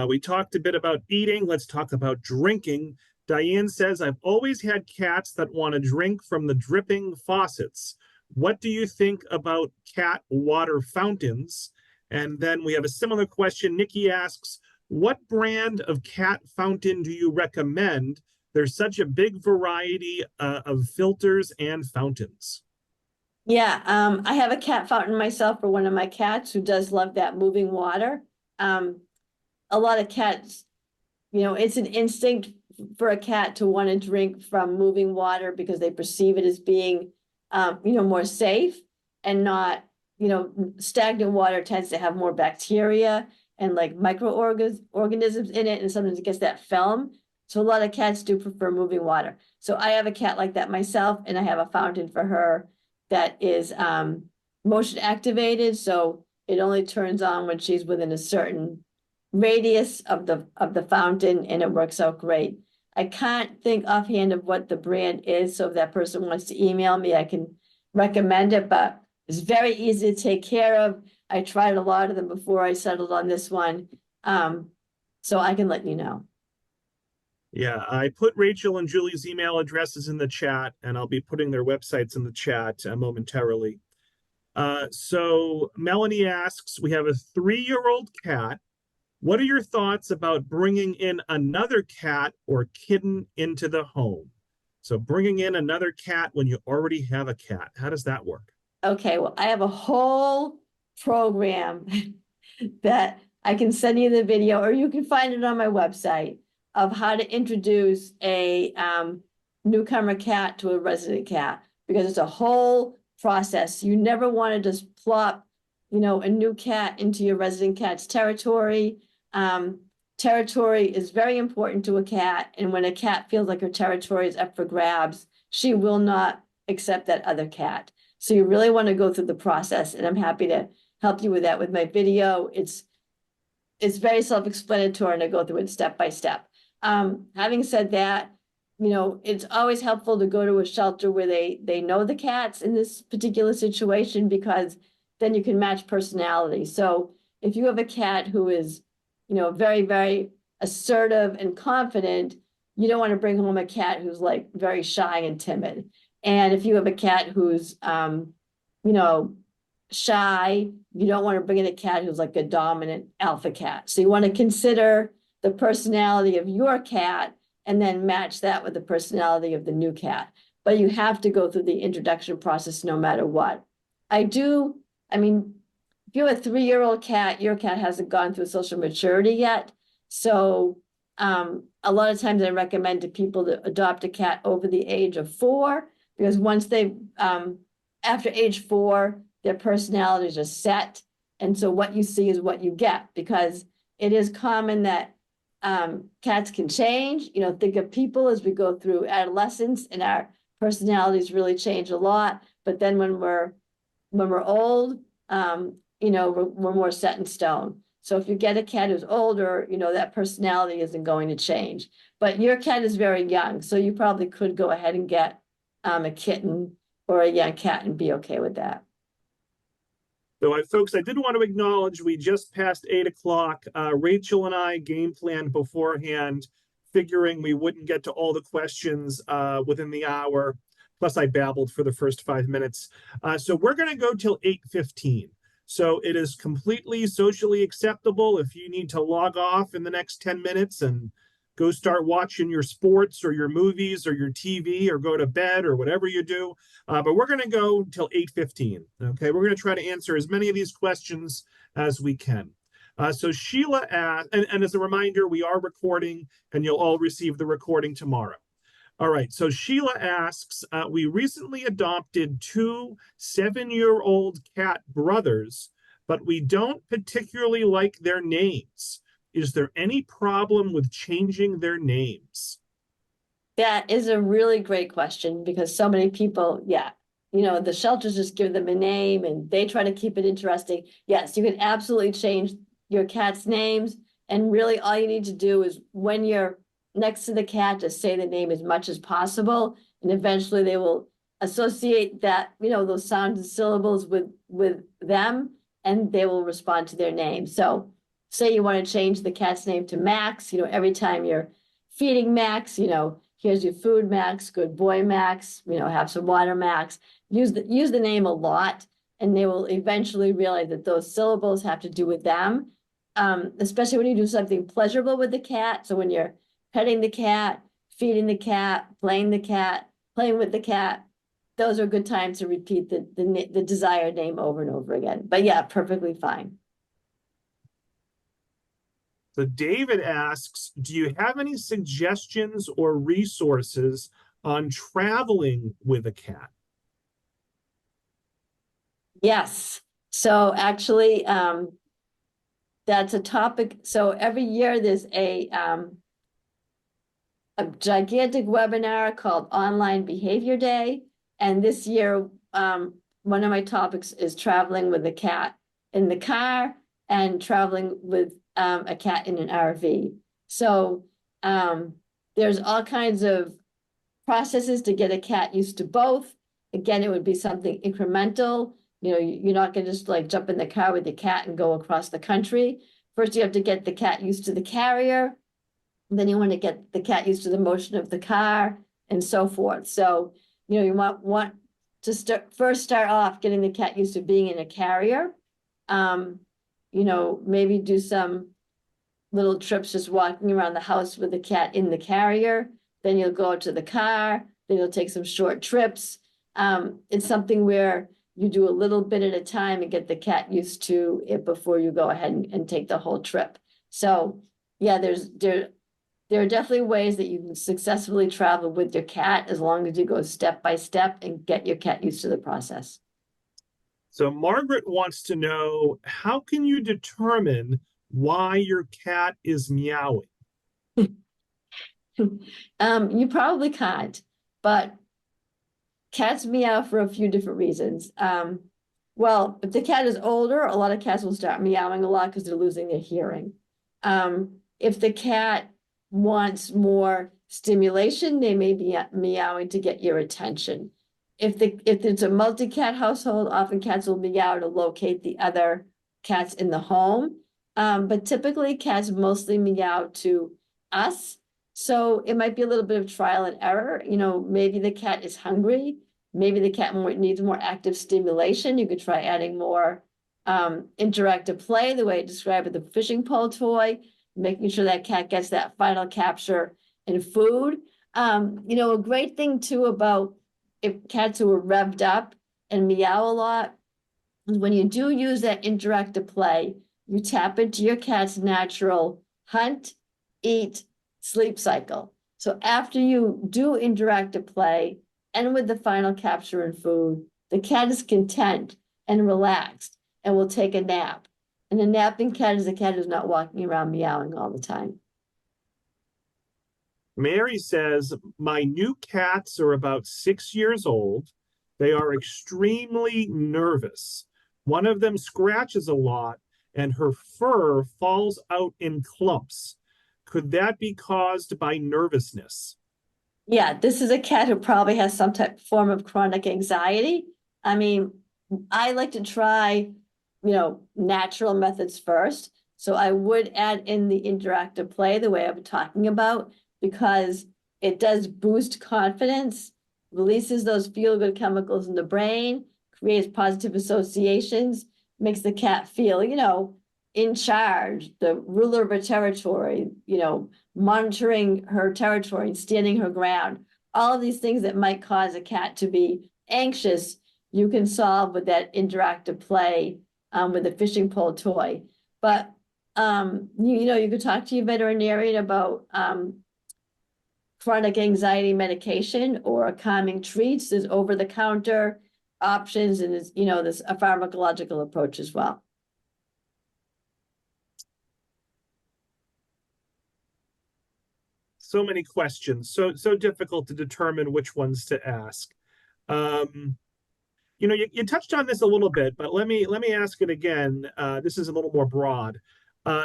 We talked a bit about eating. Let's talk about drinking. Diane says, I've always had cats that want to drink from the dripping faucets. What do you think about cat water fountains? And then we have a similar question. Nikki asks, what brand of cat fountain do you recommend? There's such a big variety of filters and fountains. Yeah, I have a cat fountain myself for one of my cats who does love that moving water. A lot of cats, it's an instinct for a cat to want to drink from moving water because they perceive it as being, more safe and not, stagnant water tends to have more bacteria and like microorganisms in it, and sometimes it gets that film. So a lot of cats do prefer moving water. So I have a cat like that myself, and I have a fountain for her that is motion activated. So it only turns on when she's within a certain radius of the fountain, and it works out great. I can't think offhand of what the brand is. So if that person wants to email me, I can recommend it, but it's very easy to take care of. I tried a lot of them before I settled on this one. So I can let you know. Yeah, I put Rachel and Julie's email addresses in the chat, and I'll be putting their websites in the chat momentarily. So Melanie asks, we have a 3-year-old cat. What are your thoughts about bringing in another cat or kitten into the home? So bringing in another cat when you already have a cat, how does that work? Okay, well, I have a whole program that I can send you the video, or you can find it on my website, of how to introduce a newcomer cat to a resident cat, because it's a whole process. You never want to just plop, a new cat into your resident cat's territory. Territory is very important to a cat, and when a cat feels like her territory is up for grabs, she will not accept that other cat. So you really want to go through the process, and I'm happy to help you with that with my video. It's very self-explanatory, and I go through it step by step. Having said that, it's always helpful to go to a shelter where they know the cats in this particular situation, because then you can match personality. So if you have a cat who is, very, very assertive and confident, you don't want to bring home a cat who's like very shy and timid. And if you have a cat who's, shy, you don't want to bring in a cat who's like a dominant alpha cat. So you want to consider the personality of your cat and then match that with the personality of the new cat. But you have to go through the introduction process no matter what. If you have a 3-year-old cat, your cat hasn't gone through social maturity yet. So a lot of times I recommend to people to adopt a cat over the age of 4, because once after age 4, their personalities are set. And so what you see is what you get, because it is common that cats can change. Think of people as we go through adolescence, and our personalities really change a lot. But then when we're old, we're more set in stone. So if you get a cat who's older, that personality isn't going to change. But your cat is very young, so you probably could go ahead and get a kitten or a young cat and be okay with that. So, folks, I did want to acknowledge we just passed 8 o'clock. Rachel and I game planned beforehand, figuring we wouldn't get to all the questions within the hour. Plus, I babbled for the first 5 minutes. So we're going to go till 8:15. So it is completely socially acceptable if you need to log off in the next 10 minutes and go start watching your sports or your movies or your TV or go to bed or whatever you do. But we're going to go till 8:15. Okay, we're going to try to answer as many of these questions as we can. So Sheila asked, and as a reminder, we are recording and you'll all receive the recording tomorrow. All right, so Sheila asks, we recently adopted 2 7-year-old cat brothers, but we don't particularly like their names. Is there any problem with changing their names? That is a really great question, because so many people, the shelters just give them a name and they try to keep it interesting. Yes, you can absolutely change your cat's names. And really all you need to do is, when you're next to the cat, just say the name as much as possible. And eventually they will associate that, those sounds and syllables with them, and they will respond to their name. So say you want to change the cat's name to Max, every time you're feeding Max, here's your food, Max, good boy, Max, have some water, Max. Use the name a lot, and they will eventually realize that those syllables have to do with them, especially when you do something pleasurable with the cat. So when you're petting the cat, feeding the cat, playing with the cat, those are good times to repeat the desired name over and over again. But yeah, perfectly fine. So David asks, do you have any suggestions or resources on traveling with a cat? Yes. So actually, that's a topic. So every year there's a gigantic webinar called Online Behavior Day. And this year, one of my topics is traveling with a cat in the car and traveling with a cat in an RV. So there's all kinds of processes to get a cat used to both. Again, it would be something incremental. You're not gonna just like jump in the car with your cat and go across the country. First, you have to get the cat used to the carrier. Then you want to get the cat used to the motion of the car and so forth. So, you want to start off getting the cat used to being in a carrier. Maybe do some little trips just walking around the house with the cat in the carrier. Then you'll go to the car, then you'll take some short trips. It's something where you do a little bit at a time and get the cat used to it before you go ahead and take the whole trip. So yeah, there are definitely ways that you can successfully travel with your cat as long as you go step by step and get your cat used to the process. So Margaret wants to know, how can you determine why your cat is meowing? You probably can't, but cats meow for a few different reasons. Well, if the cat is older, a lot of cats will start meowing a lot because they're losing their hearing. If the cat wants more stimulation, they may be meowing to get your attention. If it's a multi-cat household, often cats will meow to locate the other cats in the home. But typically cats mostly meow to us. So it might be a little bit of trial and error. Maybe the cat is hungry. Maybe the cat needs more active stimulation. You could try adding more interactive play, the way I described with the fishing pole toy, making sure that cat gets that final capture in food. A great thing too about if cats who are revved up and meow a lot is when you do use that interactive play, you tap into your cat's natural hunt, eat, sleep cycle. So after you do interactive play and with the final capture in food, the cat is content and relaxed and will take a nap. And a napping cat is a cat who's not walking around meowing all the time. Mary says, my new cats are about 6 years old. They are extremely nervous. One of them scratches a lot and her fur falls out in clumps. Could that be caused by nervousness? Yeah, this is a cat who probably has some form of chronic anxiety. I mean, I like to try, natural methods first. So I would add in the interactive play the way I'm talking about, because it does boost confidence, releases those feel-good chemicals in the brain, creates positive associations, makes the cat feel, in charge, the ruler of her territory, monitoring her territory and standing her ground. All of these things that might cause a cat to be anxious, you can solve with that interactive play with a fishing pole toy. But, you could talk to your veterinarian about chronic anxiety medication or calming treats. There's over-the-counter options, and there's a pharmacological approach as well. So many questions, so difficult to determine which ones to ask. You touched on this a little bit, but let me ask it again. This is a little more broad.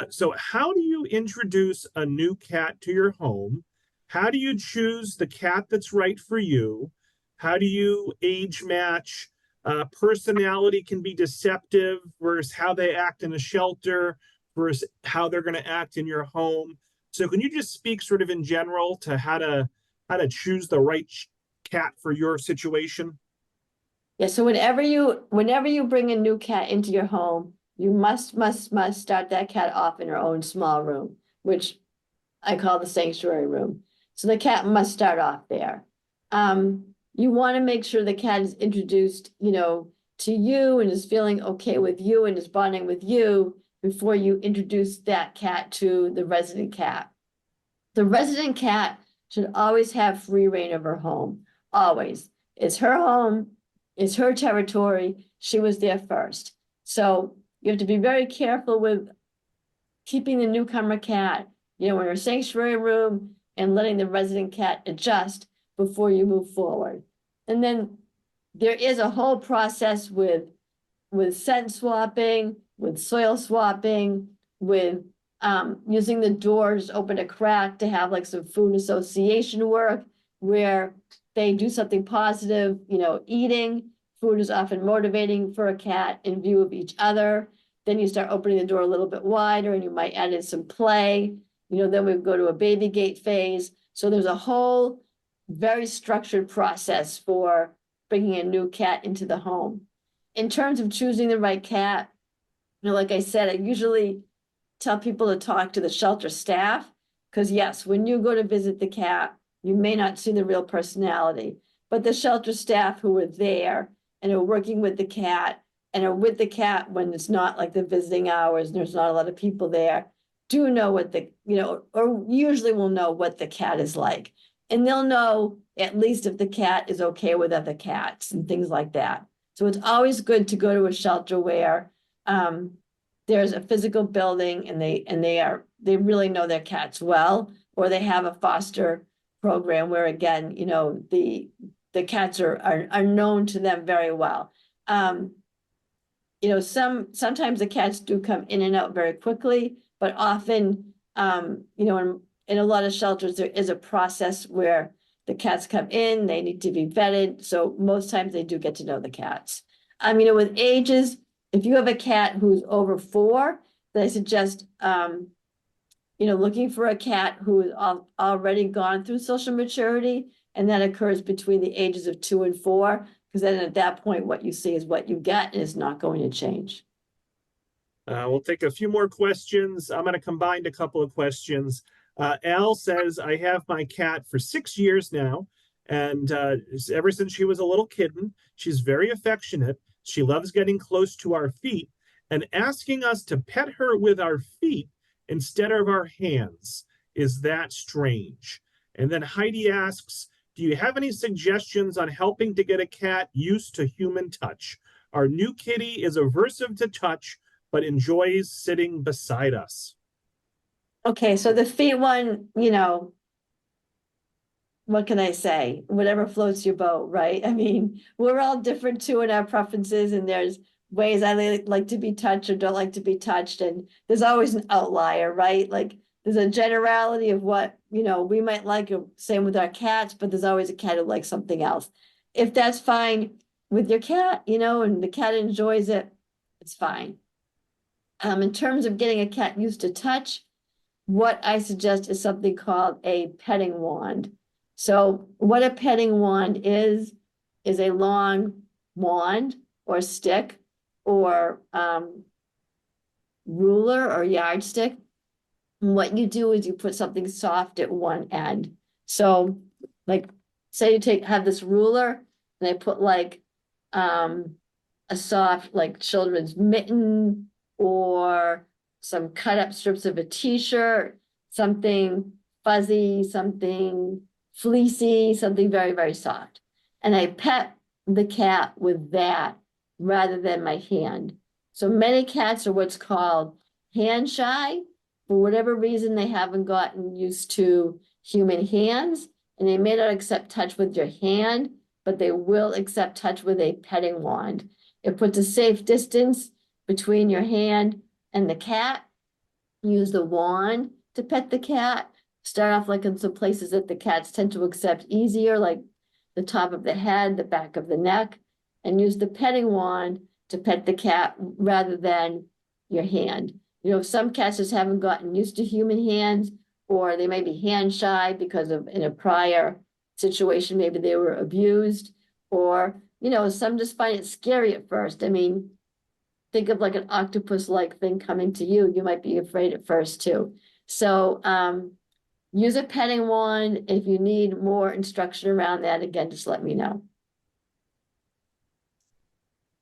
So how do you introduce a new cat to your home? How do you choose the cat that's right for you? How do you age match? Personality can be deceptive versus how they act in a shelter versus how they're going to act in your home. So can you just speak sort of in general to how to choose the right cat for your situation? Yeah, so whenever you bring a new cat into your home, you must start that cat off in her own small room, which I call the sanctuary room. So the cat must start off there. You want to make sure the cat is introduced, to you and is feeling okay with you and is bonding with you before you introduce that cat to the resident cat. The resident cat should always have free reign of her home. Always. It's her home. It's her territory. She was there first. So you have to be very careful with keeping the newcomer cat, in her sanctuary room and letting the resident cat adjust before you move forward. And then there is a whole process with scent swapping, with soil swapping, with using the doors open a crack to have like some food association work. where they do something positive, eating. Food is often motivating for a cat in view of each other. Then you start opening the door a little bit wider and you might add in some play. Then we go to a baby gate phase. So there's a whole very structured process for bringing a new cat into the home. In terms of choosing the right cat, like I said, I usually tell people to talk to the shelter staff, because yes, when you go to visit the cat, you may not see the real personality, but the shelter staff who are there and are working with the cat and are with the cat when it's not like the visiting hours and there's not a lot of people there, do know what or usually will know what the cat is like. And they'll know at least if the cat is okay with other cats and things like that. So it's always good to go to a shelter where there's a physical building and they really know their cats well, or they have a foster program where, again, the cats are known to them very well. Sometimes the cats do come in and out very quickly, but often, in a lot of shelters, there is a process where the cats come in, they need to be vetted. So most times they do get to know the cats. With ages, if you have a cat who's over 4, then I suggest, looking for a cat who has already gone through social maturity, and that occurs between the ages of 2 and 4, because then at that point, what you see is what you get, and it's not going to change. We'll take a few more questions. I'm going to combine a couple of questions. Al says, I have my cat for 6 years now, and ever since she was a little kitten, she's very affectionate. She loves getting close to our feet and asking us to pet her with our feet instead of our hands. Is that strange? And then Heidi asks, do you have any suggestions on helping to get a cat used to human touch? Our new kitty is aversive to touch, but enjoys sitting beside us. Okay, so the feet one, what can I say? Whatever floats your boat, right? We're all different too in our preferences, and there's ways I like to be touched or don't like to be touched, and there's always an outlier, right? Like there's a generality of what, we might like, same with our cats, but there's always a cat who likes something else. If that's fine with your cat, and the cat enjoys it, it's fine. In terms of getting a cat used to touch, what I suggest is something called a petting wand. So what a petting wand is a long wand or stick or ruler or yardstick. And what you do is you put something soft at one end. So like, say you have this ruler and I put like a soft like children's mitten or some cut up strips of a t-shirt, something fuzzy, something fleecy, something very, very soft. And I pet the cat with that rather than my hand. So many cats are what's called hand shy. For whatever reason, they haven't gotten used to human hands, and they may not accept touch with your hand, but they will accept touch with a petting wand. It puts a safe distance between your hand and the cat. Use the wand to pet the cat. Start off like in some places that the cats tend to accept easier, like the top of the head, the back of the neck, and use the petting wand to pet the cat rather than your hand. Some cats just haven't gotten used to human hands, or they may be hand shy because of in a prior situation, maybe they were abused, or, some just find it scary at first. Think of like an octopus-like thing coming to you. You might be afraid at first too. So use a petting wand. If you need more instruction around that, again, just let me know.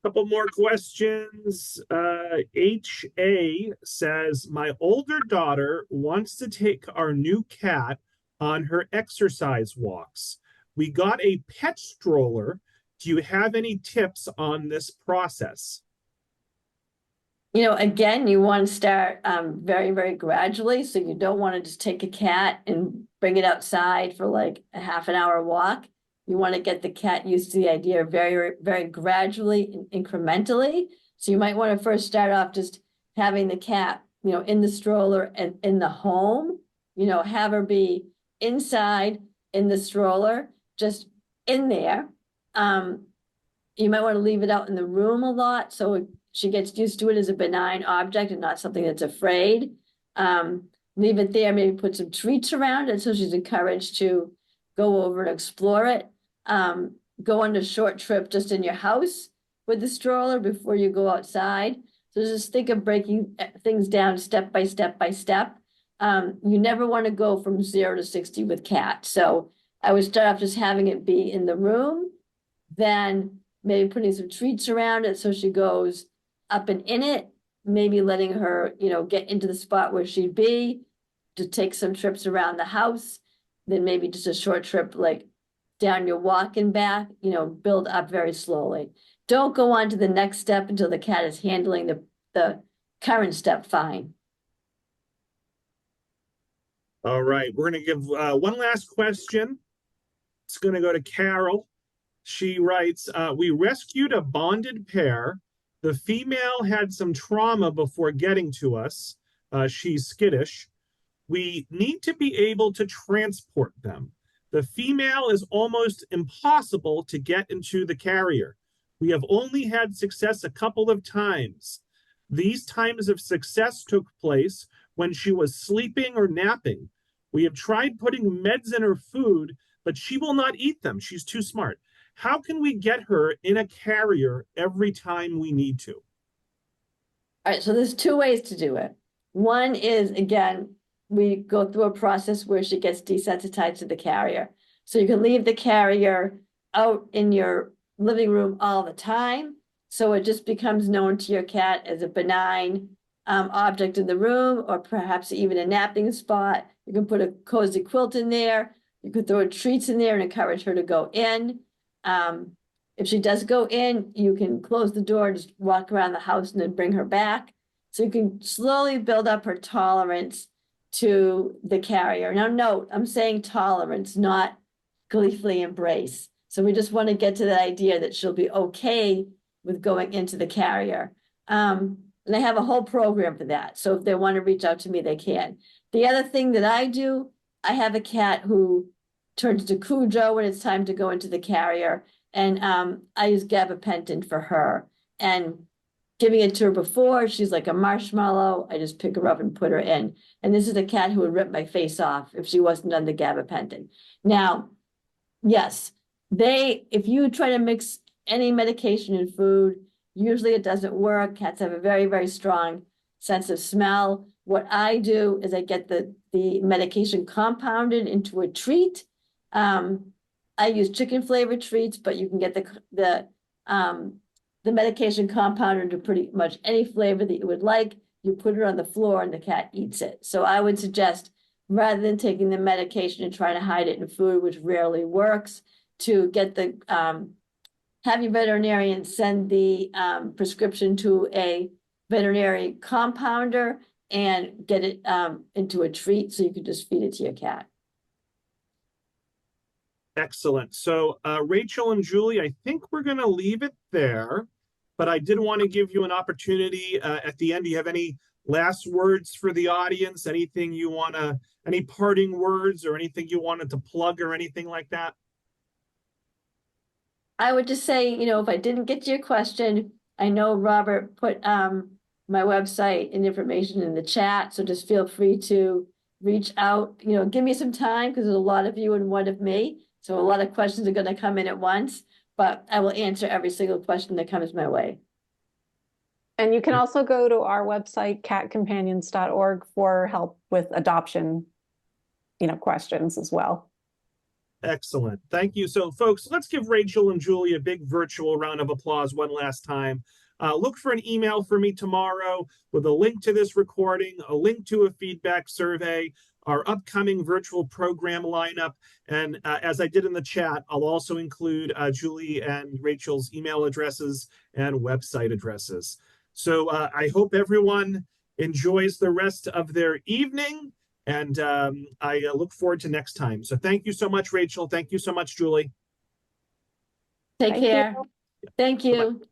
Couple more questions. HA says, my older daughter wants to take our new cat on her exercise walks. We got a pet stroller. Do you have any tips on this process? Again, you want to start very, very gradually. So you don't want to just take a cat and bring it outside for like a half an hour walk. You want to get the cat used to the idea very, very gradually and incrementally. So you might want to first start off just having the cat, in the stroller and in the home, have her be inside in the stroller, just in there. You might want to leave it out in the room a lot so she gets used to it as a benign object and not something that's afraid. Leave it there, maybe put some treats around it so she's encouraged to go over and explore it. Go on a short trip just in your house with the stroller before you go outside. So just think of breaking things down step by step by step. You never want to go from 0 to 60 with cat. So I would start off just having it be in the room, then maybe putting some treats around it so she goes up and in it, maybe letting her, get into the spot where she'd be, to take some trips around the house, then maybe just a short trip like down your walk and back, build up very slowly. Don't go on to the next step until the cat is handling the current step fine. All right, we're going to give one last question. It's going to go to Carol. She writes, we rescued a bonded pair. The female had some trauma before getting to us. She's skittish. We need to be able to transport them. The female is almost impossible to get into the carrier. We have only had success a couple of times. These times of success took place when she was sleeping or napping. We have tried putting meds in her food, but she will not eat them. She's too smart. How can we get her in a carrier every time we need to? All right, so there's 2 ways to do it. One is, again, we go through a process where she gets desensitized to the carrier. So you can leave the carrier out in your living room all the time. So it just becomes known to your cat as a benign object in the room, or perhaps even a napping spot. You can put a cozy quilt in there. You could throw treats in there and encourage her to go in. If she does go in, you can close the door, just walk around the house and then bring her back. So you can slowly build up her tolerance to the carrier. Now note, I'm saying tolerance, not gleefully embrace. So we just want to get to the idea that she'll be okay with going into the carrier. And I have a whole program for that. So if they want to reach out to me, they can. The other thing that I do, I have a cat who turns to Cujo when it's time to go into the carrier. And I use gabapentin for her. And giving it to her before, she's like a marshmallow. I just pick her up and put her in. And this is a cat who would rip my face off if she wasn't on the gabapentin. Now, yes, if you try to mix any medication in food, usually it doesn't work. Cats have a very, very strong sense of smell. What I do is I get the medication compounded into a treat. I use chicken flavored treats, but you can get the medication compounded to pretty much any flavor that you would like. You put it on the floor and the cat eats it. So I would suggest, rather than taking the medication and trying to hide it in food, which rarely works, to get have your veterinarian send the prescription to a veterinary compounder and get it into a treat so you can just feed it to your cat. Excellent. So Rachel and Julie, I think we're going to leave it there, but I did want to give you an opportunity at the end. Do you have any last words for the audience? Anything you want to, any parting words or anything you wanted to plug or anything like that? I would just say, if I didn't get to your question, I know Robert put my website and information in the chat, so just feel free to reach out, give me some time because there's a lot of you and one of me. So a lot of questions are going to come in at once, but I will answer every single question that comes my way. And you can also go to our website, catcompanions.org, for help with adoption, questions as well. Excellent. Thank you. So folks, let's give Rachel and Julie a big virtual round of applause one last time. Look for an email from me tomorrow with a link to this recording, a link to a feedback survey, our upcoming virtual program lineup. And as I did in the chat, I'll also include Julie and Rachel's email addresses and website addresses. So I hope everyone enjoys the rest of their evening. And I look forward to next time. So thank you so much, Rachel. Thank you so much, Julie. Take care. Thank you. Bye-bye.